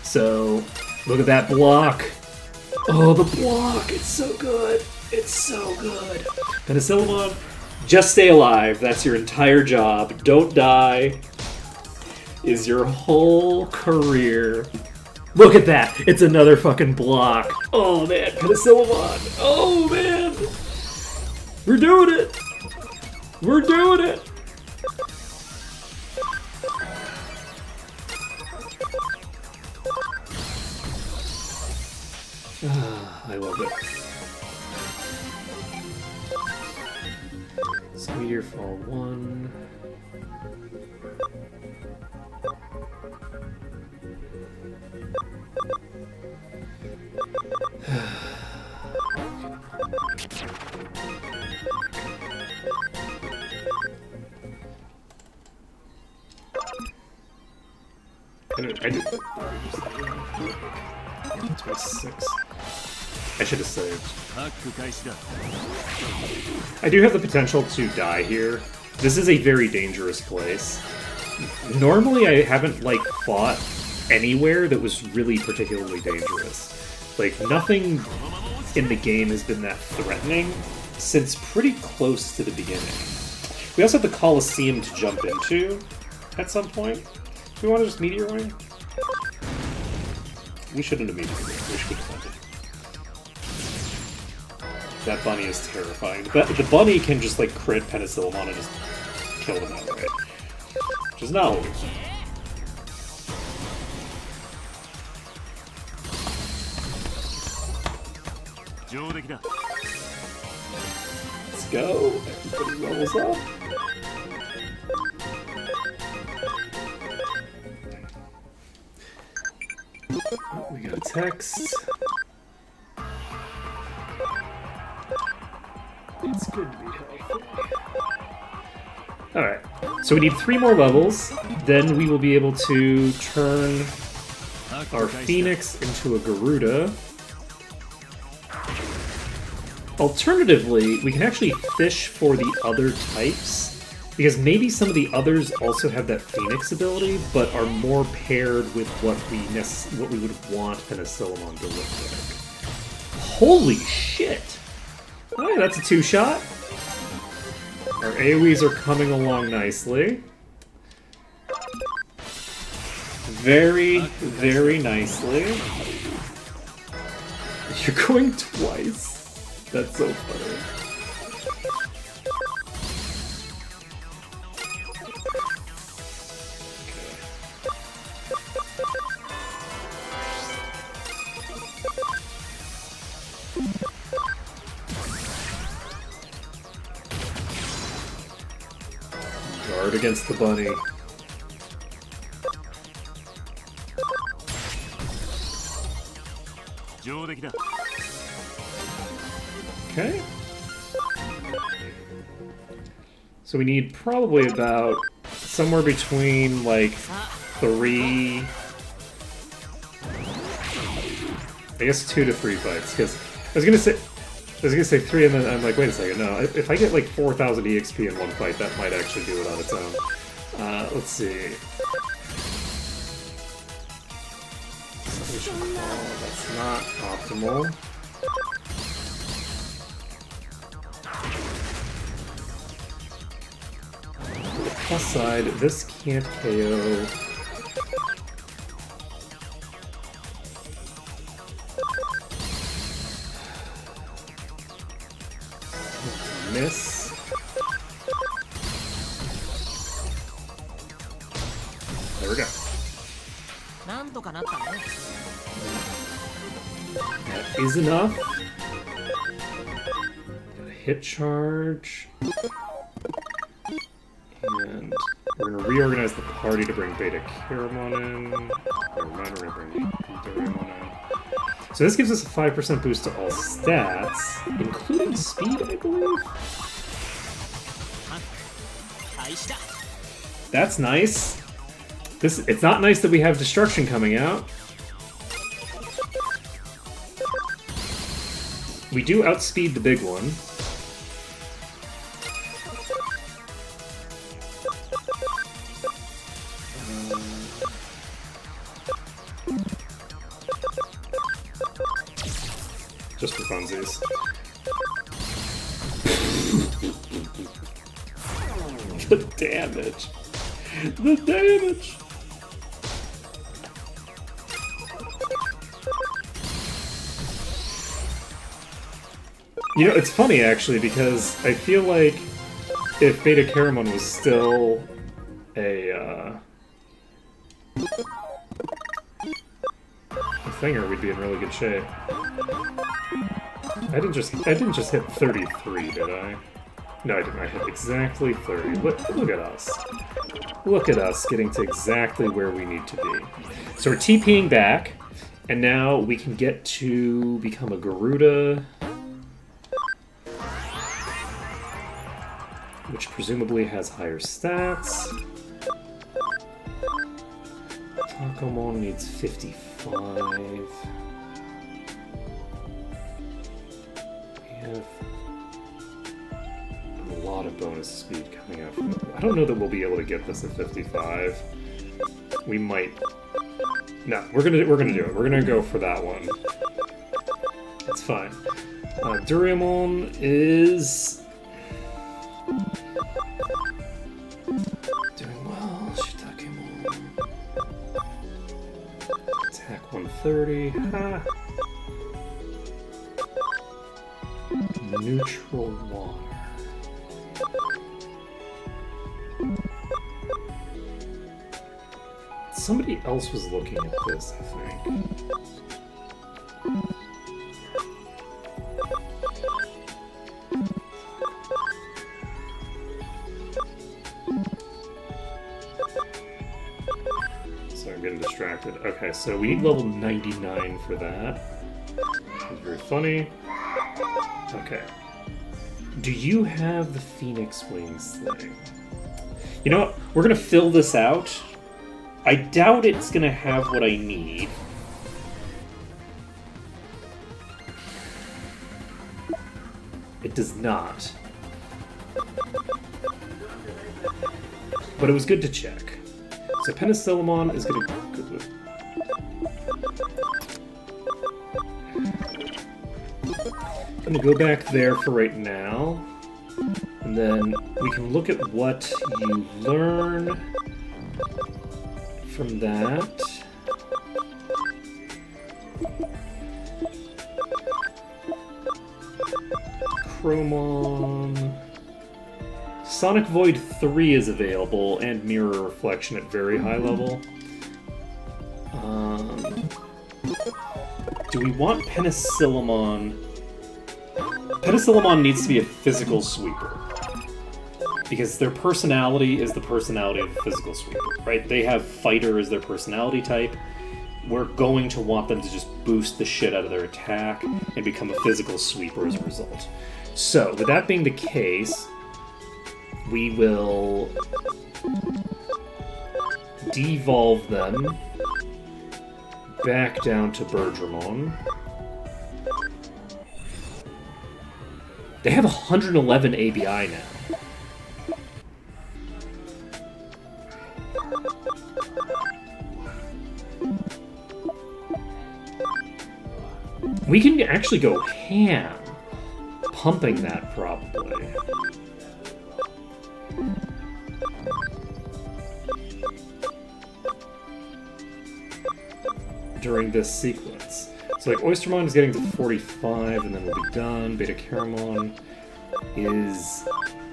So, look at that block! Oh, the block! It's so good! It's so good! Penicillamon, just stay alive. That's your entire job. Don't die. Is your whole career. Look at that! It's another fucking block. Oh man, Penicillamon! Oh man! We're doing it! We're doing it! I love it. So Meteor Fall 1. I did. 26. I should have saved. I do have the potential to die here. This is a very dangerous place. Normally I haven't, like, fought anywhere that was really particularly dangerous. Like, nothing in the game has been that threatening since pretty close to the beginning. We also have the Colosseum to jump into at some point. Do we want to just Meteor Wing? We shouldn't have Meteor Wing. We should have defended. That bunny is terrifying. The bunny can just, like, crit Penicillamon and just kill them outright. Which is not what we want. Let's go. Everybody levels up. Oh, we got a text. It's good to be healthy. Alright, so we need 3 more levels, then we will be able to turn our Phoenix into a Garuda. Alternatively, we can actually fish for the other types, because maybe some of the others also have that Phoenix ability, but are more paired with what we would want Penicillamon to look like. Holy shit! Alright, that's a 2-shot. Our AoEs are coming along nicely. Very, very nicely. You're going twice? That's so funny. Guard against the bunny. Okay. So we need probably about somewhere between like 3, I guess 2 to 3 fights. Because I was gonna say 3, and then I'm like, wait a second, no. If I get like 4,000 EXP in one fight, that might actually do it on its own. Let's see. Oh, that's not optimal. On the plus side, this can't KO. Miss. There we go. That is enough. Got a hit charge. And we're going to reorganize the party to bring Beta Caramon in. Never mind, we're going to bring Doraemon in. So this gives us a 5% boost to all stats, including speed, I believe? That's nice. It's not nice that we have destruction coming out. We do outspeed the big one. Just for funsies. The damage. The damage. You know, it's funny actually, because I feel like if Beta Caramon was still a thinger, we'd be in really good shape. I didn't just hit 33, did I? No, I didn't. I hit exactly 30. Look at us. Look at us getting to exactly where we need to be. So we're TPing back, and now we can get to become a Garuda, which presumably has higher stats. Takomon needs 55. We have a lot of bonus speed coming out from it. I don't know that we'll be able to get this at 55. We might. No, we're gonna do it. We're gonna go for that one. It's fine. Doraemon is doing well. Shitakemon. Attack 130. Ha. Neutral water. Somebody else was looking at this, I think. So I'm getting distracted. Okay, so we need level 99 for that. That's very funny. Okay. Do you have the Phoenix Wings thing? You know what? We're gonna fill this out. I doubt it's gonna have what I need. It does not. But it was good to check. So Penicillamon is gonna... I'm gonna go back there for right now. And then we can look at what you learn from that. Chromon. Sonic Void 3 is available, and Mirror Reflection at very high level. Do we want Penicillamon? Penicillamon needs to be a physical sweeper. Because their personality is the personality of a physical sweeper, right? They have fighter as their personality type. We're going to want them to just boost the shit out of their attack and become a physical sweeper as a result. So, with that being the case, we will devolve them back down to Bergermon. They have 111 ABI now. We can actually go ham, pumping that probably. During this sequence. So like Oystermon is getting to 45 and then we'll be done. Beta Caramon is...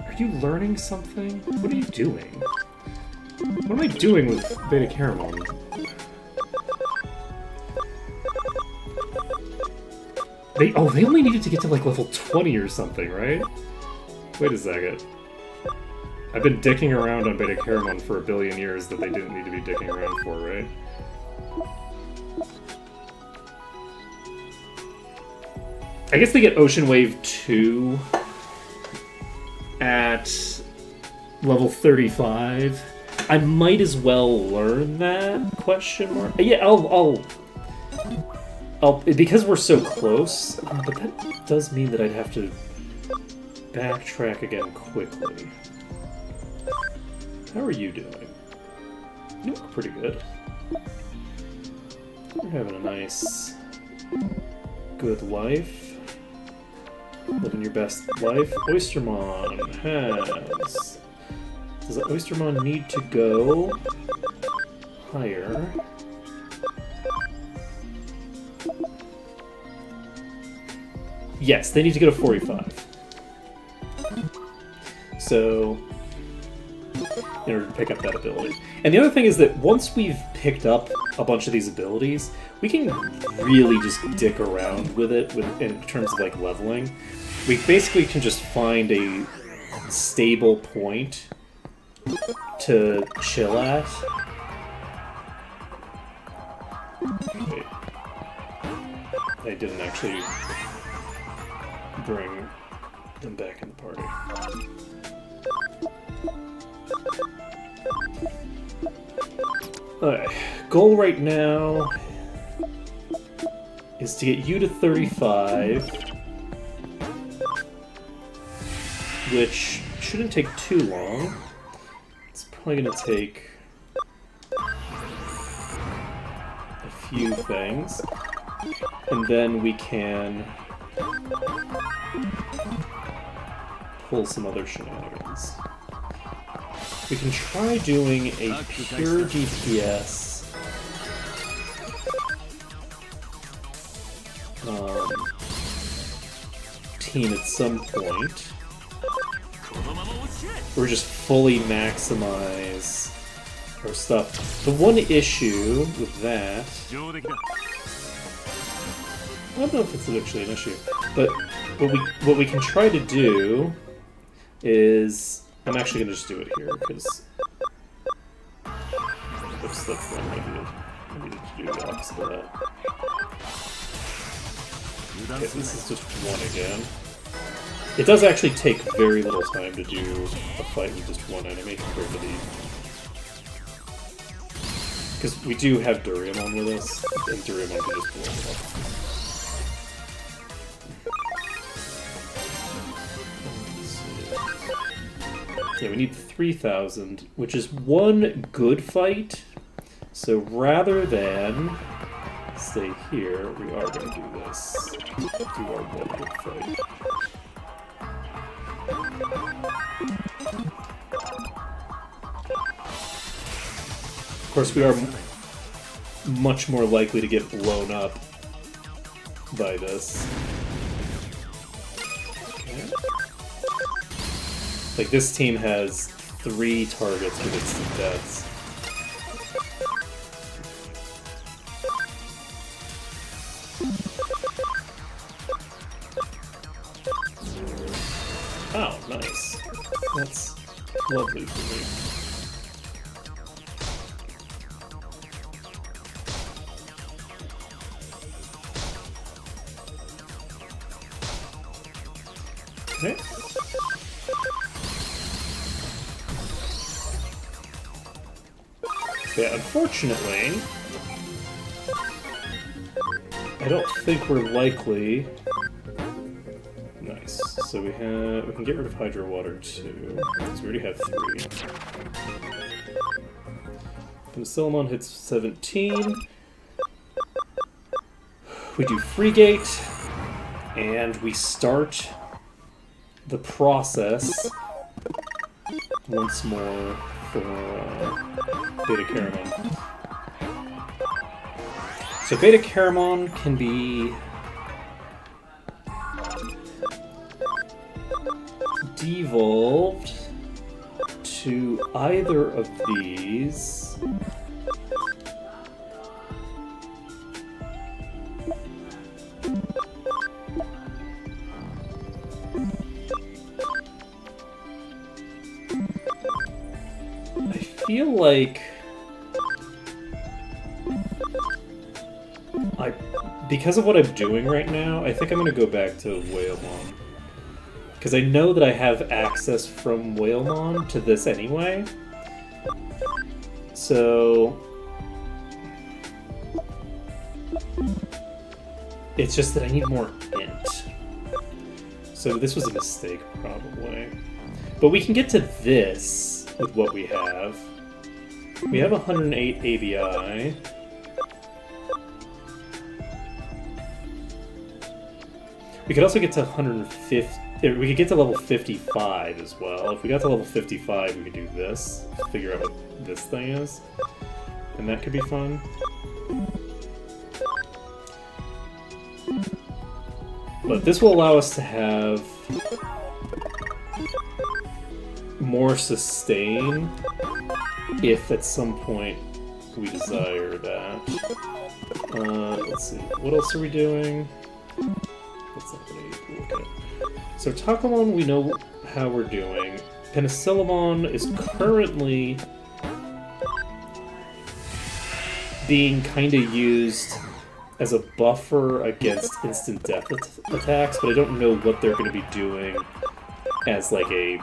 Are you learning something? What are you doing? What am I doing with Beta Caramon? They only needed to get to like level 20 or something, right? Wait a second. I've been dicking around on Beta Caramon for a billion years that they didn't need to be dicking around for, right? I guess they get Ocean Wave 2 at level 35. I might as well learn that, question mark. Yeah, I'll because we're so close, but that does mean that I'd have to backtrack again quickly. How are you doing? You look pretty good. You're having a nice, good life. Living your best life. Oystermon has... Does Oystermon need to go higher? Yes, they need to go to 45. So, in order to pick up that ability. And the other thing is that once we've picked up a bunch of these abilities, we can really just dick around with it in terms of like leveling. We basically can just find a stable point to chill at. Wait. I didn't actually bring them back in the party. Alright, goal right now is to get you to 35, which shouldn't take too long. It's probably going to take a few things, and then we can pull some other shenanigans. We can try doing a pure DPS team at some point. Or just fully maximize our stuff. The one issue with that... I don't know if it's actually an issue, but what we can try to do is... I'm actually going to just do it here, because... Oops, that's not what I needed. I needed to do the opposite of that. Okay, this is just one again. It does actually take very little time to do a fight with just one enemy compared to the... Because we do have Duriamon with us, and Duriamon can just blow it up. Yeah, we need 3,000, which is one good fight. So rather than stay here, we are going to do this. Do our one good fight. Of course, we are much more likely to get blown up by this. Okay. Like, this team has 3 targets with instant deaths. Oh, nice. That's lovely for me. Okay. Yeah, unfortunately, I don't think we're likely. Nice. So we can get rid of Hydro Water too, because we already have 3. Penicillamon hits 17. We do Frigate, and we start the process once more for Beta Caramon. So Beta Caramon can be devolved to either of these. I feel like because of what I'm doing right now, I think I'm going to go back to Whalemon. Because I know that I have access from Whalemon to this anyway. So it's just that I need more int. So this was a mistake, probably. But we can get to this with what we have. We have 108 ABI. We could also get to 150. We could get to level 55 as well. If we got to level 55, we could do this. Figure out what this thing is. And that could be fun. But this will allow us to have more sustain if at some point we desire that. Let's see. What else are we doing? That's not what I need to look at. So Takamon, we know how we're doing. Penicillamon is currently being kind of used as a buffer against instant death attacks, but I don't know what they're going to be doing as like a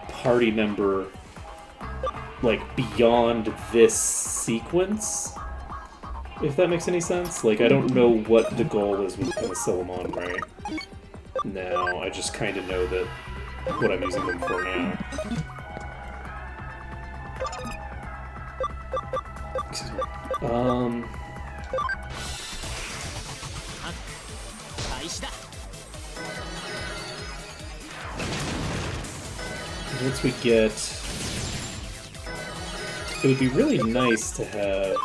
party member, like beyond this sequence. If that makes any sense. Like, I don't know what the goal is with Penicillamon right now. I just kind of know that what I'm using them for now. Excuse me. Once we get... It would be really nice to have...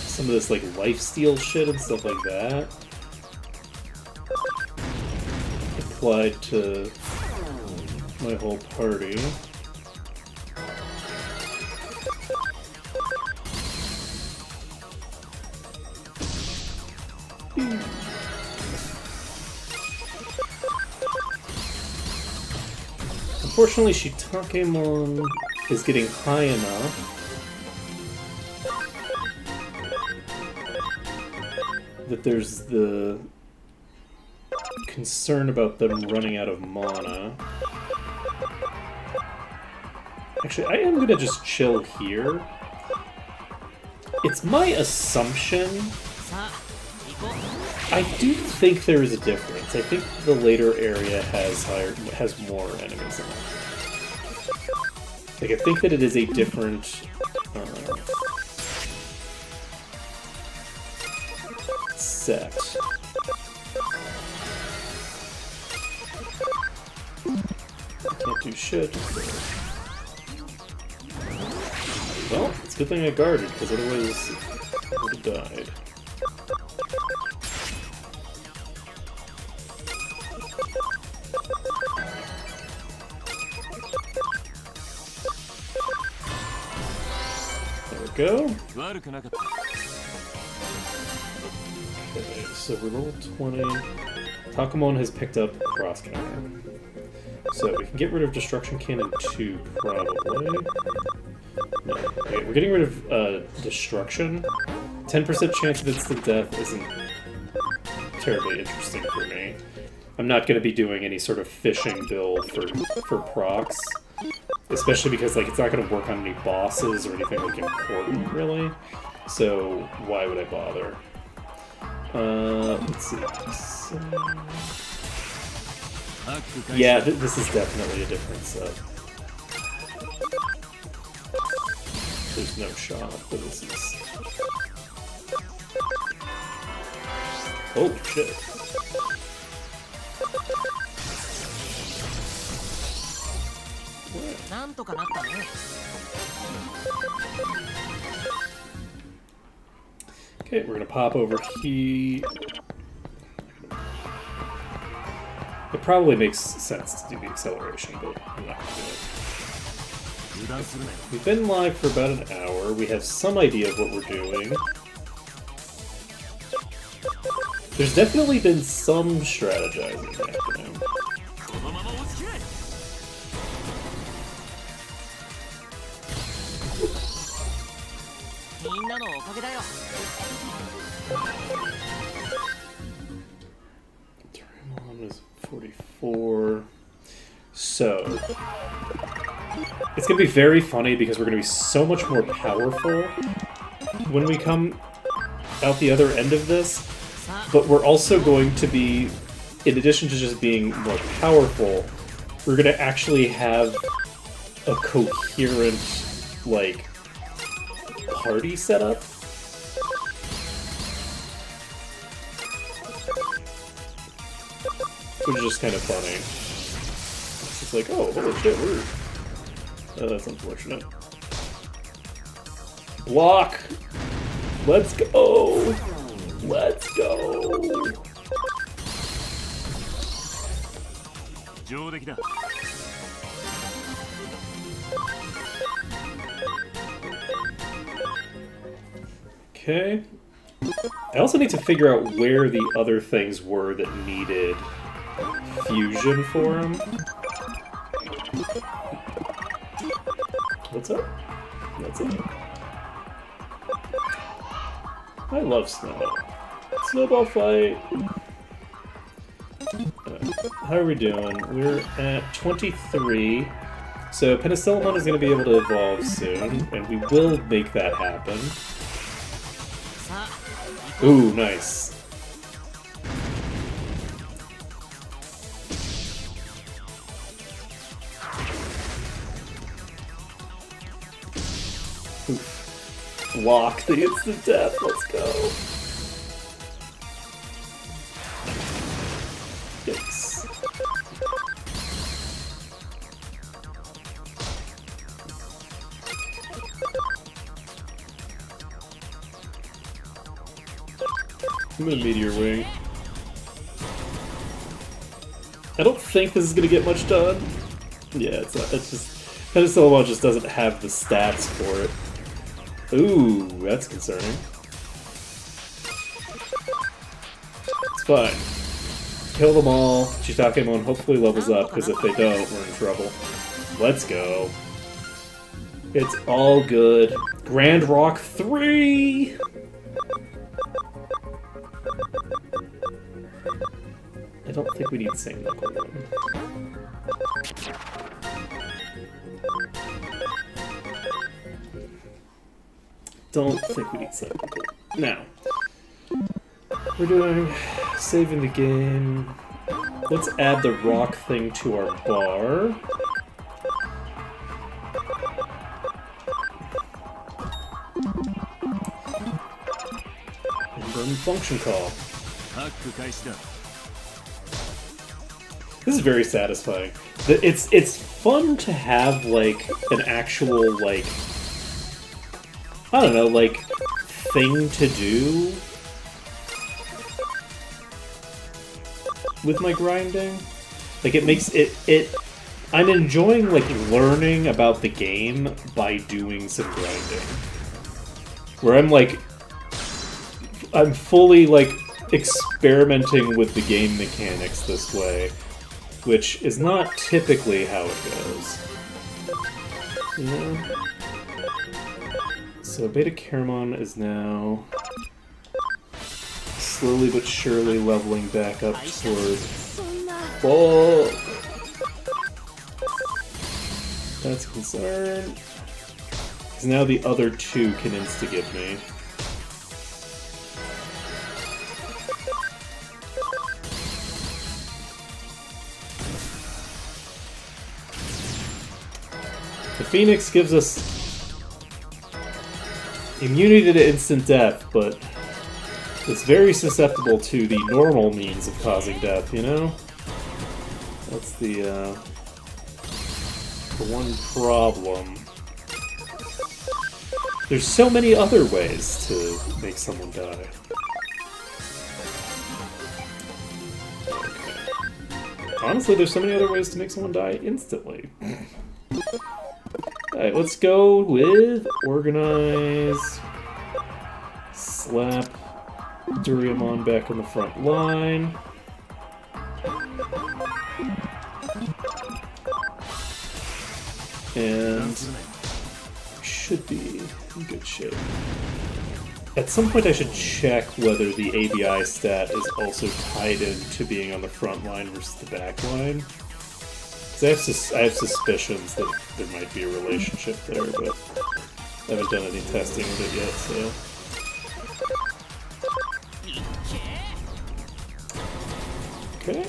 some of this, like, lifesteal shit and stuff like that applied to my whole party. Unfortunately, Shitakemon is getting high enough that there's the concern about them running out of mana. Actually, I am gonna just chill here. It's my assumption. I do think there is a difference. I think the later area has more enemies in it. Like, I think that it is a different set. Can't do shit. Well, it's a good thing I guarded, because otherwise I would have died. There we go. Okay, so we're level 20. Takamon has picked up Cross Counter. So we can get rid of Destruction Cannon 2, probably. No. Okay, we're getting rid of Destruction. 10% chance of instant death isn't terribly interesting for me. I'm not going to be doing any sort of fishing build for procs. Especially because like it's not going to work on any bosses or anything like important, really. So why would I bother? Let's see. Yeah, this is definitely a different set. There's no shot, but this is... Oh, shit. Okay, we're gonna pop over here. It probably makes sense to do the acceleration, but I'm not gonna do it. We've been live for about an hour. We have some idea of what we're doing. There's definitely been some strategizing happening. Doraemon is 44. So it's gonna be very funny because we're gonna be so much more powerful when we come out the other end of this. But we're also going to be, in addition to just being more powerful, we're gonna actually have a coherent, like, party setup. Which is just kind of funny. It's just like, oh, holy shit, we're... Oh, that's unfortunate. Block! Let's go! Let's go! Okay. I also need to figure out where the other things were that needed fusion for them. What's up? That's it. I love snow. Snowball fight! How are we doing? We're at 23. So Penicillamon is going to be able to evolve soon, and we will make that happen. Ooh, nice. Oof. Block the instant death, let's go. Yikes. I'm gonna Meteor Wing. I don't think this is gonna get much done. Yeah, it's just... Penicillamon just doesn't have the stats for it. Ooh, that's concerning. It's fine. Kill them all. Chitakemon hopefully levels up, because if they don't, we're in trouble. Let's go. It's all good. Grand Rock 3! I don't think we need Sing Knuckle one. Don't think we need Sing Knuckle. Now, we're doing saving the game. Let's add the rock thing to our bar. And run function call. This is very satisfying. It's fun to have like an actual like I don't know like thing to do with my grinding. Like it makes it I'm enjoying like learning about the game by doing some grinding. Where I'm fully like experimenting with the game mechanics this way, which is not typically how it goes. Yeah. So Beta Caramon is now slowly but surely leveling back up toward... Whoa! That's a concern. Because now the other two can insta-give me. The Phoenix gives us immunity to instant death, but it's very susceptible to the normal means of causing death, you know? That's the one problem. There's so many other ways to make someone die. Okay. Honestly, there's so many other ways to make someone die instantly. Alright, let's go with Organize. Slap Duriamon back on the front line. And should be in good shape. At some point I should check whether the ABI stat is also tied into being on the front line versus the back line. Because I have suspicions that there might be a relationship there, but I haven't done any testing with it yet, so... Okay.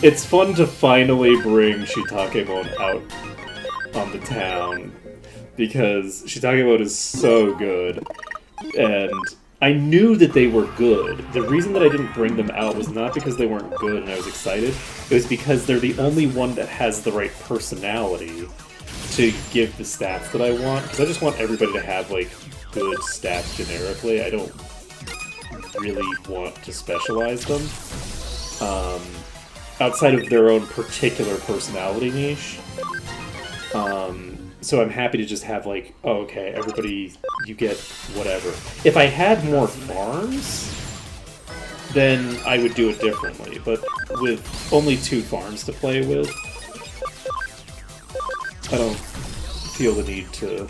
It's fun to finally bring Shitakemon out on the town, because Shitakemon is so good, and I knew that they were good. The reason that I didn't bring them out was not because they weren't good and I was excited, it was because they're the only one that has the right personality to give the stats that I want, because I just want everybody to have, like, good stats generically. I don't really want to specialize them. Outside of their own particular personality niche. So I'm happy to just have, like, oh, okay, everybody, you get whatever. If I had more farms, then I would do it differently. But with only 2 farms to play with, I don't feel the need to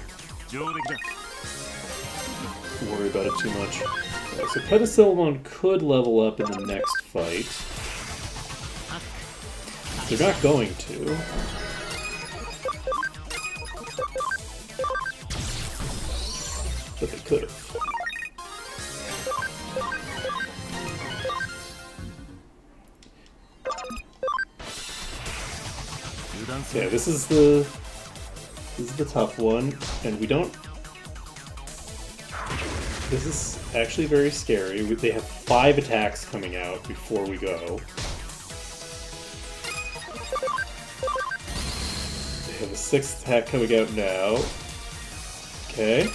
worry about it too much. Okay, so Penicillamon could level up in the next fight. They're not going to. But they could have. Yeah, this is the tough one, and we don't... This is actually very scary. They have 5 attacks coming out before we go. They have a 6th attack coming out now. Okay.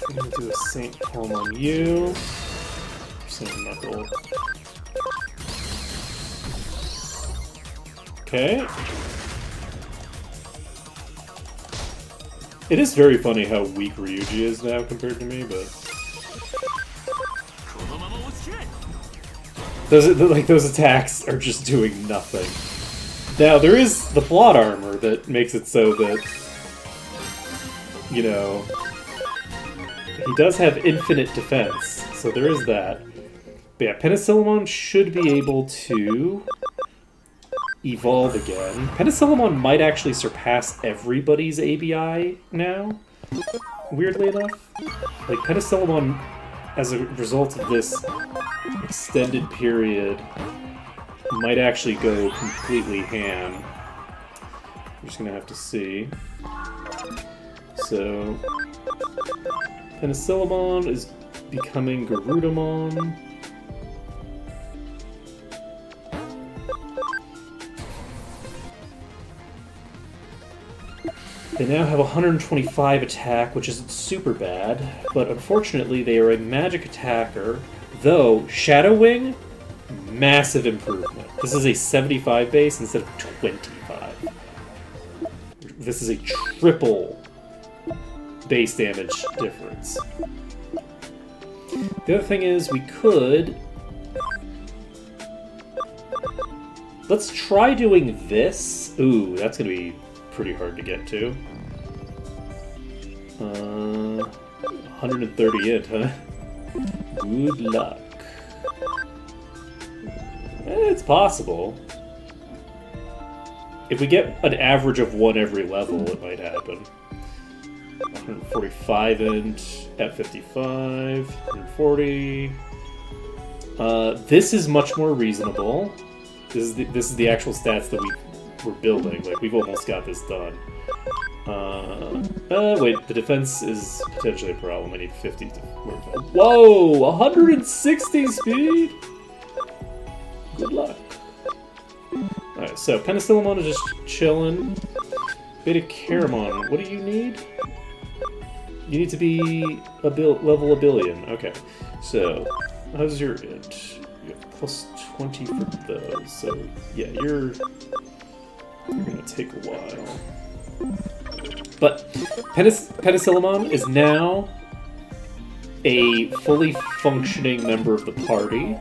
I'm gonna do a Saint Palm on you. Saint Knuckle. Okay. It is very funny how weak Ryuji is now compared to me, but... Those attacks are just doing nothing. Now, there is the plot armor that makes it so that, you know, he does have infinite defense, so there is that. But yeah, Penicillamon should be able to evolve again. Penicillamon might actually surpass everybody's ABI now, weirdly enough. Like, Penicillamon, as a result of this extended period, might actually go completely ham We're just gonna have to see. So, Penicillamon is becoming Garudamon. They now have 125 attack, which isn't super bad, but unfortunately they are a magic attacker, though Shadow Wing, massive improvement. This is a 75 base instead of 25. This is a triple base damage difference. The other thing is we could... Let's try doing this. Ooh, that's going to be pretty hard to get to. 130 int, huh? Good luck. It's possible. If we get an average of one every level, it might happen. 145 int at 55, 140. This is much more reasonable. This is the actual stats that we're building. Like, we've almost got this done. Wait, the defense is potentially a problem. I need 50 to work. Whoa! 160 speed? Good luck. Alright, so Penicillamon is just chilling. Beta-Caramon, what do you need? You need to be level a billion. Okay, so how's your int? You have plus 20 for those, so yeah, you're gonna take a while. But Penicillamon is now a fully functioning member of the party.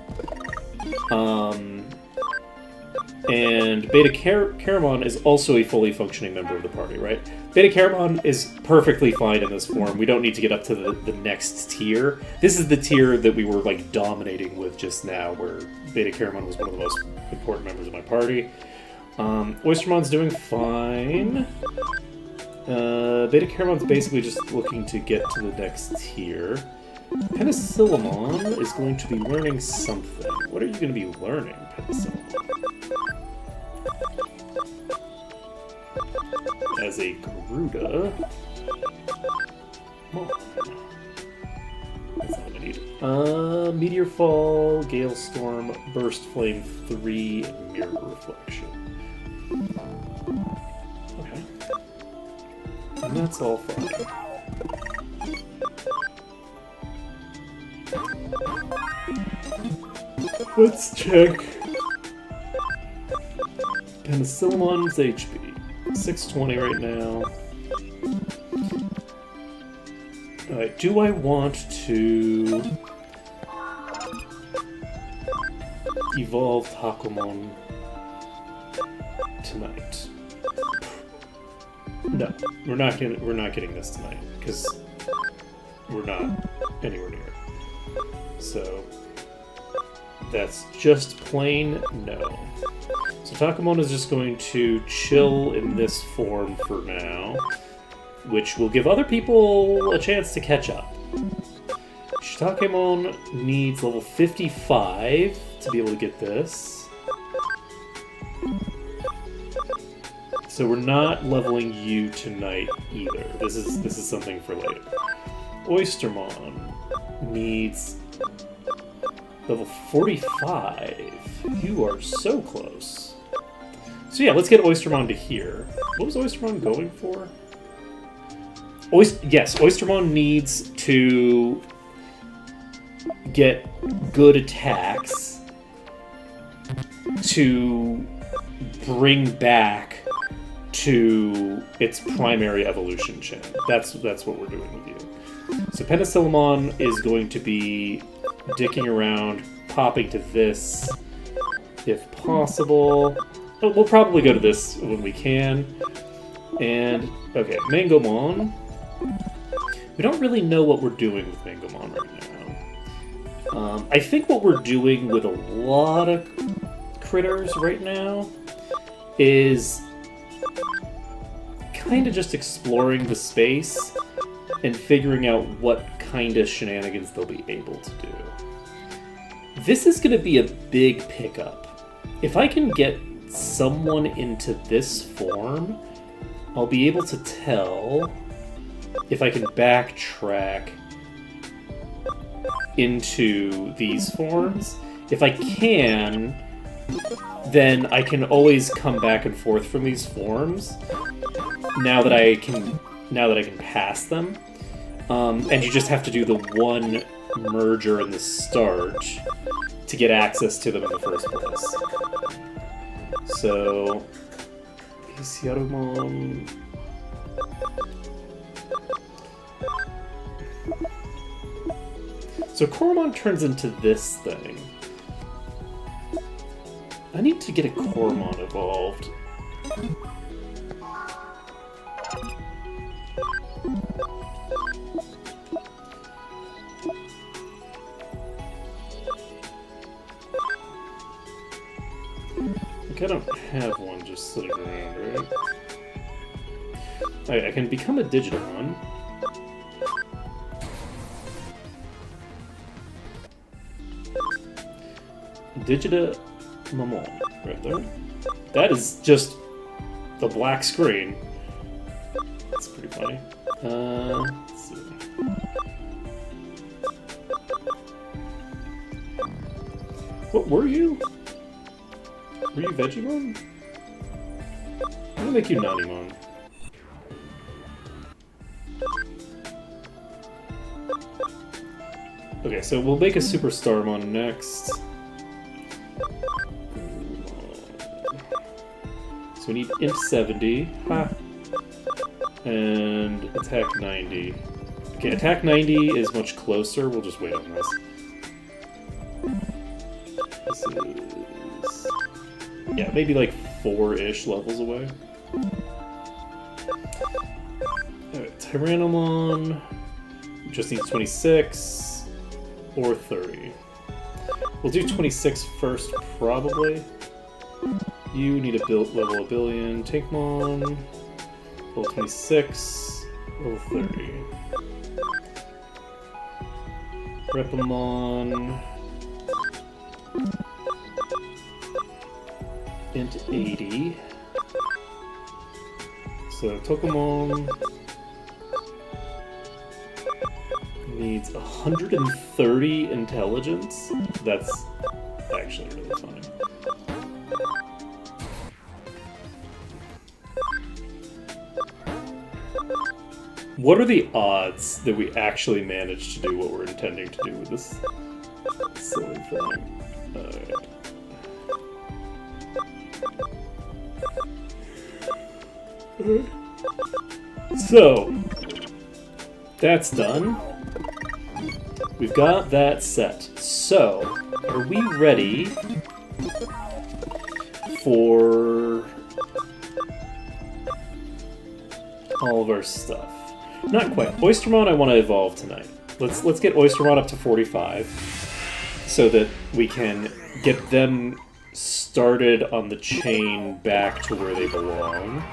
And Beta-Caramon is also a fully functioning member of the party, right? Beta-Caramon is perfectly fine in this form. We don't need to get up to the next tier. This is the tier that we were, like, dominating with just now, where Beta-Caramon was one of the most important members of my party. Oystermon's doing fine. Beta-Caramon's basically just looking to get to the next tier. Penicillamon is going to be learning something. What are you going to be learning, Penicillamon? As a Garuda... Come on. That's not what I need. Meteor Fall, Gale Storm, Burst Flame 3, and Mirror Reflection. Okay. And that's all fine. Let's check Penicillamon's HP. 620 right now. Alright, do I want to evolve Takumon tonight? No, we're not getting this tonight because we're not anywhere near it. So that's just plain no. So Takumon is just going to chill in this form for now, which will give other people a chance to catch up. Shitakamon needs level 55 to be able to get this. So we're not leveling you tonight either. This is something for later. Oystermon needs level 45. You are so close. So yeah, let's get Oystermon to here. What was Oystermon going for? Yes, Oystermon needs to get good attacks to bring back to its primary evolution chain. That's what we're doing with you. So Penicillamon is going to be dicking around, popping to this if possible. We'll probably go to this when we can. And, okay, Mangomon. We don't really know what we're doing with Mangomon right now. I think what we're doing with a lot of critters right now is kind of just exploring the space and figuring out what kind of shenanigans they'll be able to do. This is going to be a big pickup. If I can get someone into this form I'll be able to tell if I can backtrack into these forms. If I can, then I can always come back and forth from these forms. Now that I can pass them, and you just have to do the one merger in the start to get access to them in the first place. So, Isiarumon. So Koromon turns into this thing. I need to get a Koromon evolved. Like, I don't have one just sitting around, right? Alright, I can become a Digitamon. Digitamon, right there. That is just the black screen. That's pretty funny. Let's see. What were you? Were you Vegemon? I'm gonna make you Nanimon. Okay, so we'll make a Super Starmon next. So we need Imp 70. Ha! And Attack 90. Okay, Attack 90 is much closer. We'll just wait on this. This is... yeah, maybe like 4-ish levels away. Alright, Tyrannomon just needs 26 or 30. We'll do 26 first, probably. You need a level a billion. Tankmon, level 26, level 30. Repamon, int 80. So Tokomon needs 130 intelligence. That's actually really funny. What are the odds that we actually manage to do what we're intending to do with this silly thing? Alright. So, that's done. We've got that set. So, are we ready for all of our stuff? Not quite. Oystermon I want to evolve tonight. Let's get Oystermon up to 45 so that we can get them started on the chain back to where they belong.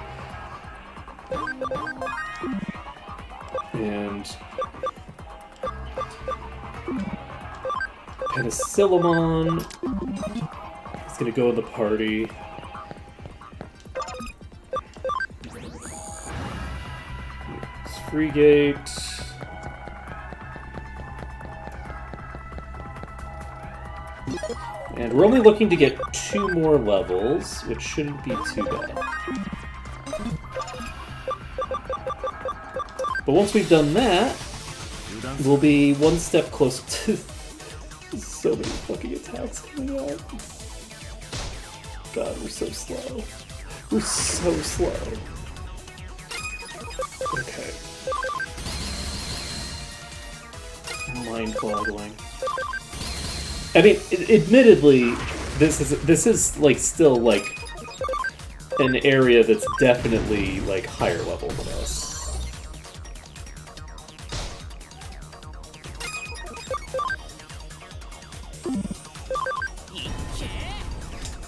And Penicillamon is going to go in the party. Frigate. And we're only looking to get 2 more levels, which shouldn't be too bad. But once we've done that, we'll be one step closer to... so many fucking attacks coming out. God, we're so slow. We're so slow. Okay. Mind-boggling. I mean, admittedly, this is like still like an area that's definitely like higher level than us.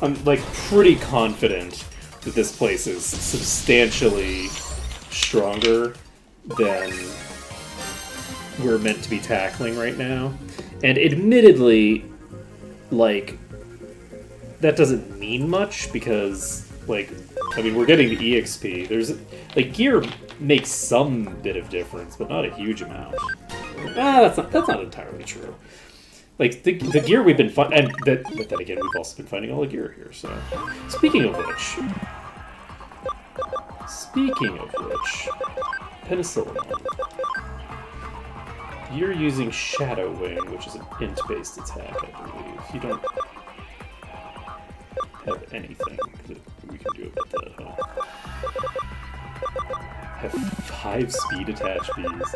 I'm like pretty confident that this place is substantially stronger than we're meant to be tackling right now. And admittedly, like, that doesn't mean much because, like, I mean, we're getting the EXP. Like, gear makes some bit of difference, but not a huge amount. That's not entirely true. Like, the gear we've been finding, but then again, we've also been finding all the gear here, so... Speaking of which... Penicillin. You're using Shadow Wing, which is an int-based attack, I believe. You don't have anything that we can do about that, huh? Have 5 speed attach bees.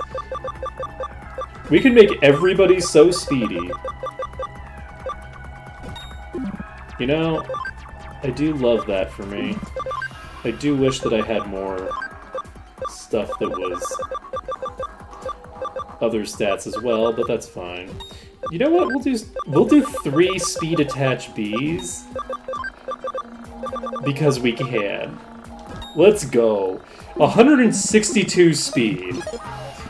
We can make everybody so speedy. You know, I do love that for me. I do wish that I had more stuff that was other stats as well, but that's fine. You know what? We'll do 3 speed attach bees because we can. Let's go. 162 speed.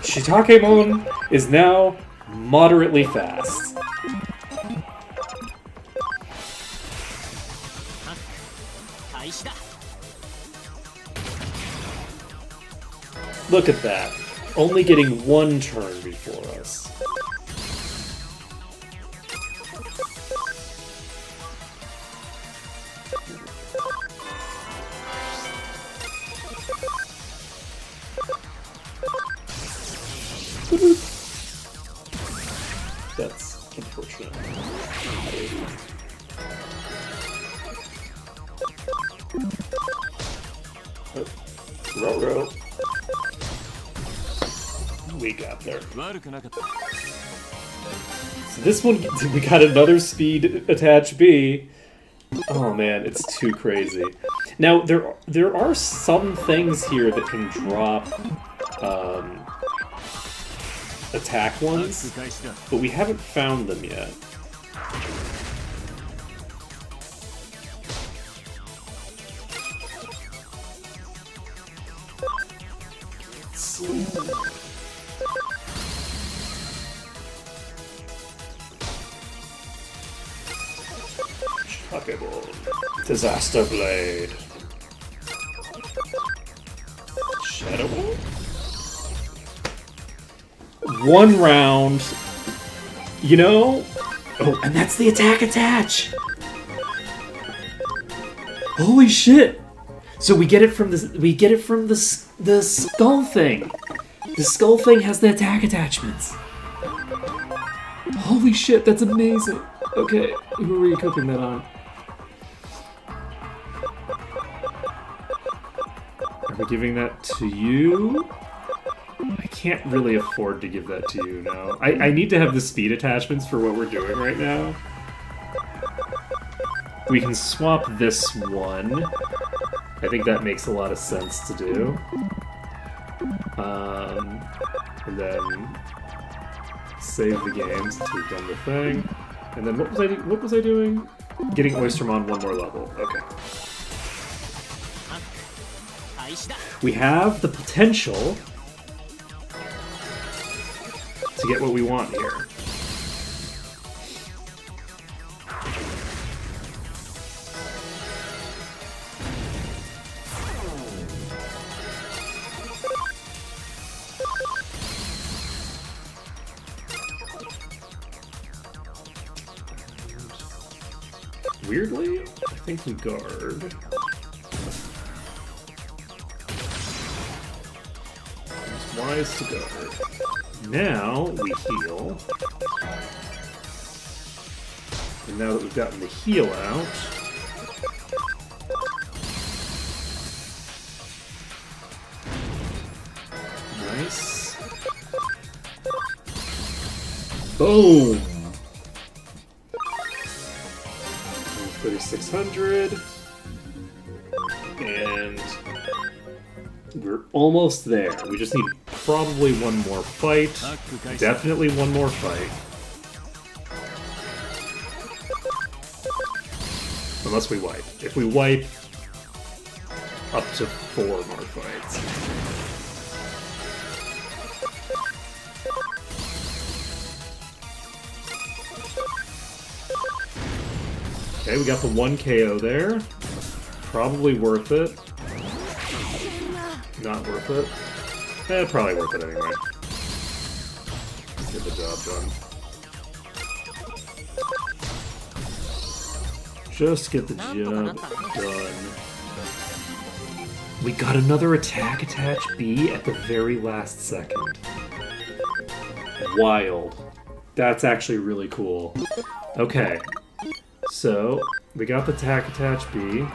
Shitakemon is now moderately fast. Look at that. Only getting 1 turn before us. That's unfortunate. Row. We got there. So this one, we got another speed attach B. Oh man, it's too crazy. Now, there are some things here that can drop attack ones, but we haven't found them yet. Pokeball. Disaster Blade. Shadow Ball? 1 round. You know? Oh, and that's the attack attach! Holy shit! So we get it from the skull thing. The skull thing has the attack attachments. Holy shit, that's amazing. Okay, who are you cooking that on? Are we giving that to you? I can't really afford to give that to you now. I need to have the speed attachments for what we're doing right now. We can swap this one. I think that makes a lot of sense to do. And then save the game since we've done the thing. And then what was I doing? Getting Oystermon 1 more level. Okay. We have the potential to get what we want here. Weirdly, I think we guard. It's wise to guard. Now we heal. And now that we've gotten the heal out, nice. Boom! 3600, and we're almost there. We just need probably 1 more fight. Definitely 1 more fight. Unless we wipe. If we wipe, up to 4 more fights. Okay, we got the 1 KO there. Probably worth it. not worth it. Probably worth it anyway. Get the job done. Just get the job done. We got another attack attach B at the very last second. Wild. That's actually really cool. Okay. So, we got the attack attach B.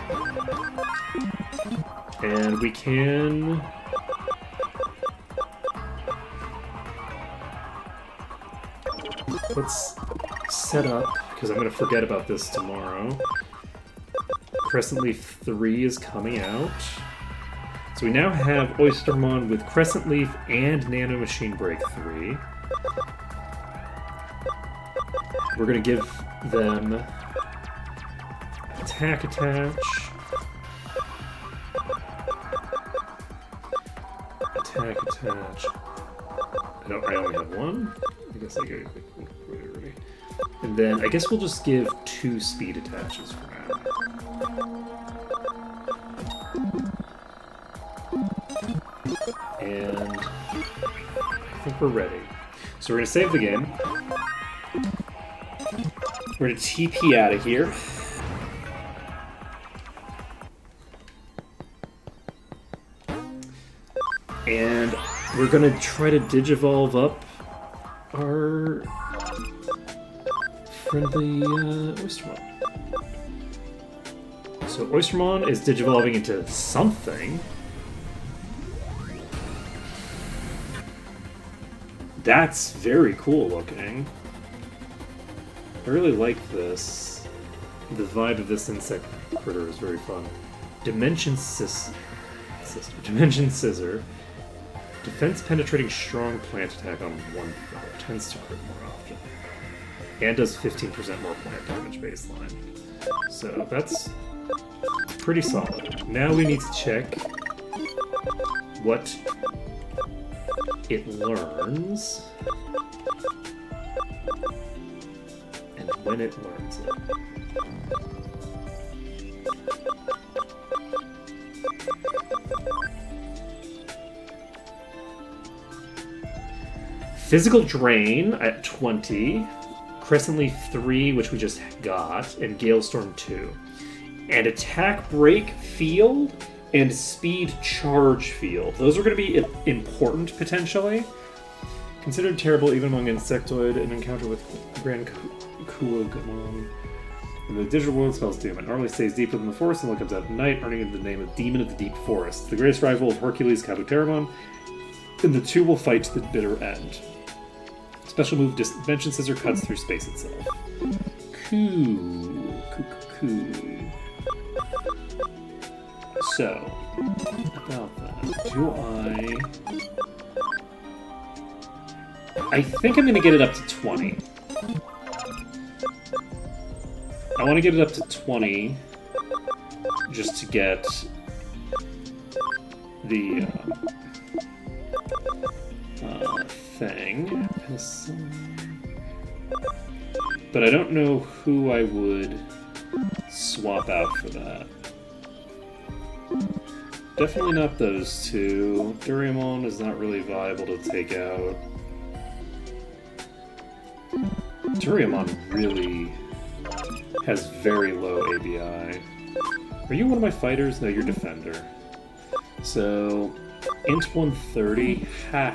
And we can... Let's set up, because I'm going to forget about this tomorrow. Crescent Leaf 3 is coming out. So we now have Oystermon with Crescent Leaf and Nano Machine Break 3. We're going to give them attack attach. Attack attach. I only have one. I guess I got it already. And then I guess we'll just give 2 speed attaches for now. And I think we're ready. So we're going to save the game. We're going to TP out of here. And we're going to try to Digivolve up our friendly Oystermon. So Oystermon is Digivolving into something. That's very cool looking. I really like this. The vibe of this insect critter is very fun. Dimension Scissor. Defense penetrating strong plant attack on one foe. Tends to crit more often. And does 15% more plant damage baseline. So that's pretty solid. Now we need to check what it learns and when it learns it. Physical Drain at 20, Crescent Leaf 3, which we just got, and Galestorm 2. And Attack Break Field and Speed Charge Field. Those are going to be important, potentially. Considered terrible even among Insectoid, an encounter with Grand Kuogamon. The digital world spells Doom. It normally stays deep within the forest and only comes out at night, earning the name of Demon of the Deep Forest. The greatest rival of Hercules, Kabuterimon, and the two will fight to the bitter end. Special move, Dimension Scissor cuts through space itself. Cool. So, about that, I think I'm going to get it up to 20. I want to get it up to 20 just to get the thing. But I don't know who I would swap out for that. Definitely not those two. Doraemon is not really viable to take out. Doraemon really has very low ABI. Are you one of my fighters? No, you're Defender. So, Int 130, ha!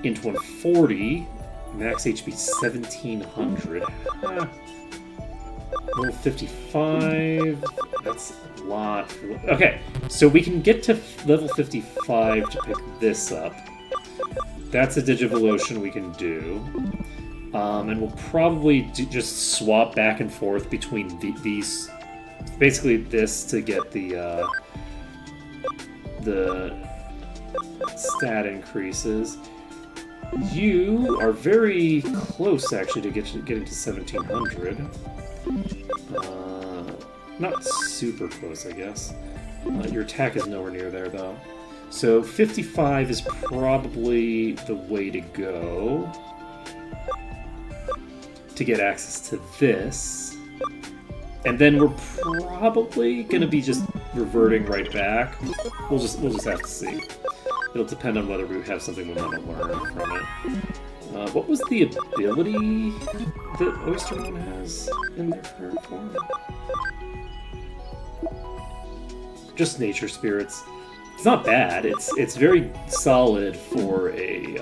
Int 140, max HP 1700, ha! Level 55, that's a lot. Okay, so we can get to level 55 to pick this up. That's a Digivolution we can do. And we'll probably just swap back and forth between these, basically this to get the stat increases. You are very close, actually, to getting to 1700. Not super close, I guess. Your attack is nowhere near there, though. So 55 is probably the way to go to get access to this. And then we're probably going to be just reverting right back. We'll just have to see. It'll depend on whether we have something we want to learn from it. What was the ability that Oystermon has in their current form? Just nature spirits. It's not bad. It's very solid for a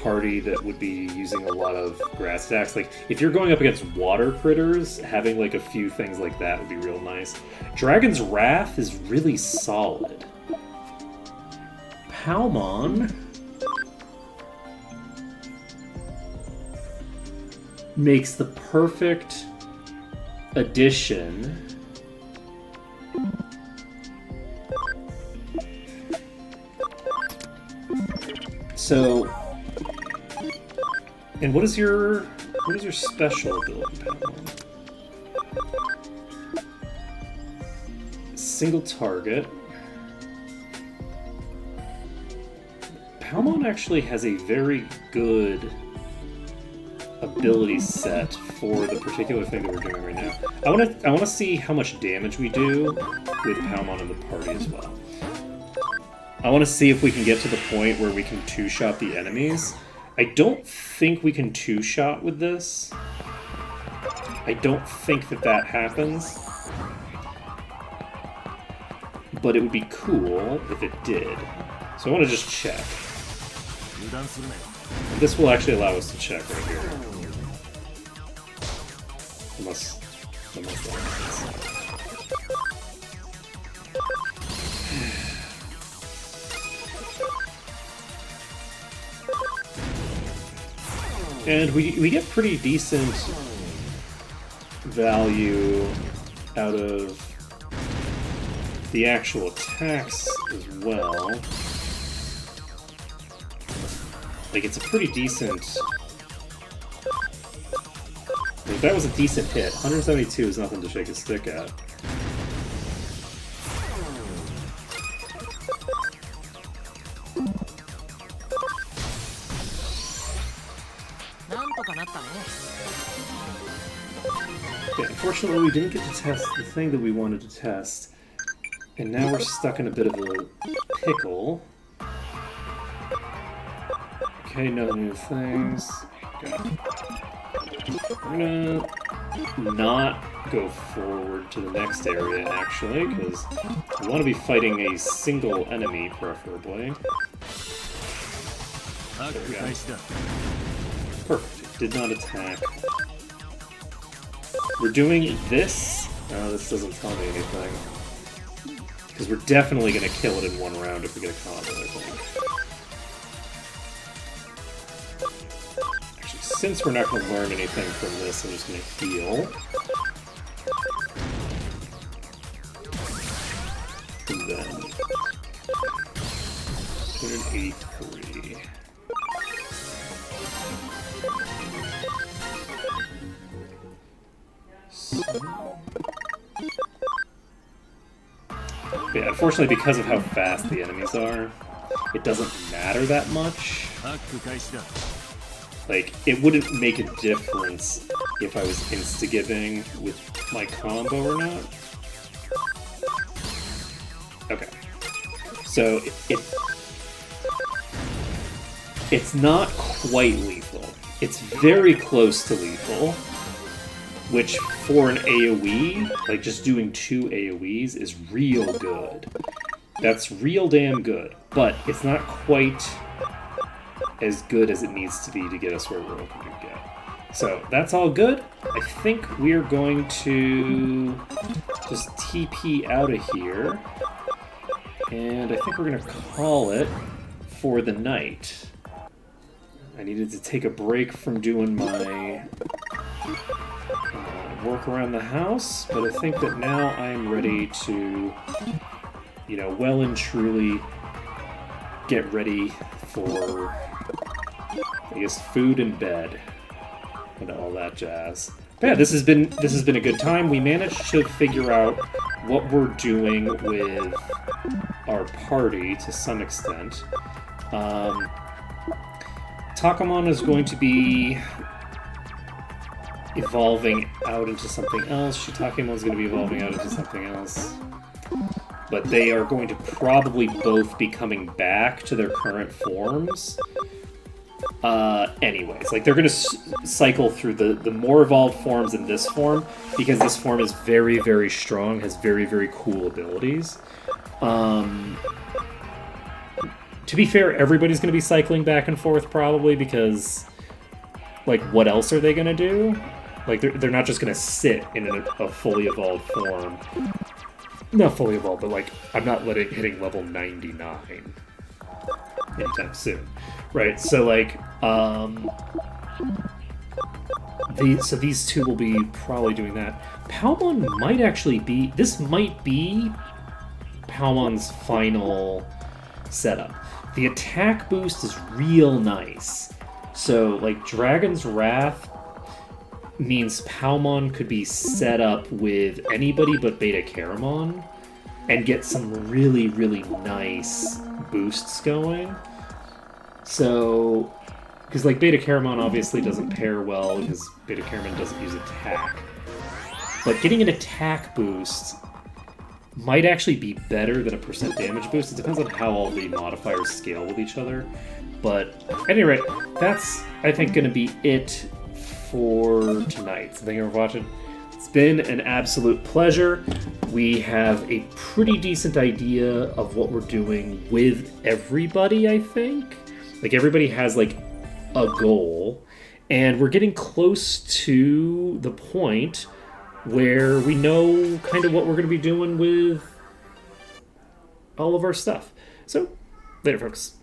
party that would be using a lot of grass attacks. Like, if you're going up against water critters, having like a few things like that would be real nice. Dragon's Wrath is really solid. Palmon makes the perfect addition. So, and what is your special ability, Palmon? Single target. Palmon actually has a very good ability set for the particular thing that we're doing right now. I want to see how much damage we do with Palmon in the party as well. I want to see if we can get to the point where we can two-shot the enemies. I don't think we can two-shot with this. I don't think that happens. But it would be cool if it did. So I want to just check. This will actually allow us to check right here. Unless that happens. And we get pretty decent value out of the actual attacks as well. Like, it's a pretty decent... Like, that was a decent hit. 172 is nothing to shake a stick at. Okay, unfortunately, we didn't get to test the thing that we wanted to test. And now we're stuck in a bit of a pickle. Okay, no new things. Okay. We're gonna not go forward to the next area, actually, because we want to be fighting a single enemy, preferably. There we go. Perfect. Did not attack. We're doing this. No, this doesn't tell me anything. Because we're definitely going to kill it in one round if we get a combo, I think. Actually, since we're not going to learn anything from this, I'm just going to heal. And then... 283. Yeah, unfortunately, because of how fast the enemies are, it doesn't matter that much. Like, it wouldn't make a difference if I was insta-giving with my combo or not. Okay. So, it's not quite lethal. It's very close to lethal. Which, for an AoE, like just doing 2 AoEs, is real good. That's real damn good. But it's not quite as good as it needs to be to get us where we're hoping to get. So, that's all good. I think we're going to just TP out of here. And I think we're going to call it for the night. I needed to take a break from doing my... work around the house, but I think that now I'm ready to, you know, well and truly get ready for, I guess, food and bed and all that jazz. But yeah, this has been a good time. We managed to figure out what we're doing with our party to some extent. Takamon is going to be evolving out into something else. Shitakemon's going to be evolving out into something else. But they are going to probably both be coming back to their current forms. Anyways, like they're going to cycle through the more evolved forms in this form, because this form is very, very strong, has very, very cool abilities. To be fair, everybody's going to be cycling back and forth probably, because, like, what else are they going to do? Like, they're not just going to sit in a fully evolved form. Not fully evolved, but, like, I'm not hitting level 99 anytime soon. Right, so, like, so these two will be probably doing that. Palmon might actually be... This might be Palmon's final setup. The attack boost is real nice. So, like, Dragon's Wrath means Palmon could be set up with anybody but Beta Caramon and get some really, really nice boosts going. So, because, like, Beta Caramon obviously doesn't pair well because Beta Caramon doesn't use attack. But getting an attack boost might actually be better than a % damage boost. It depends on how all the modifiers scale with each other. But at any rate, that's, I think, going to be it for tonight. So thank you for watching. It's been an absolute pleasure. We have a pretty decent idea of what we're doing with everybody, I think. Like, everybody has, like, a goal. And we're getting close to the point where we know kind of what we're going to be doing with all of our stuff. So, later, folks.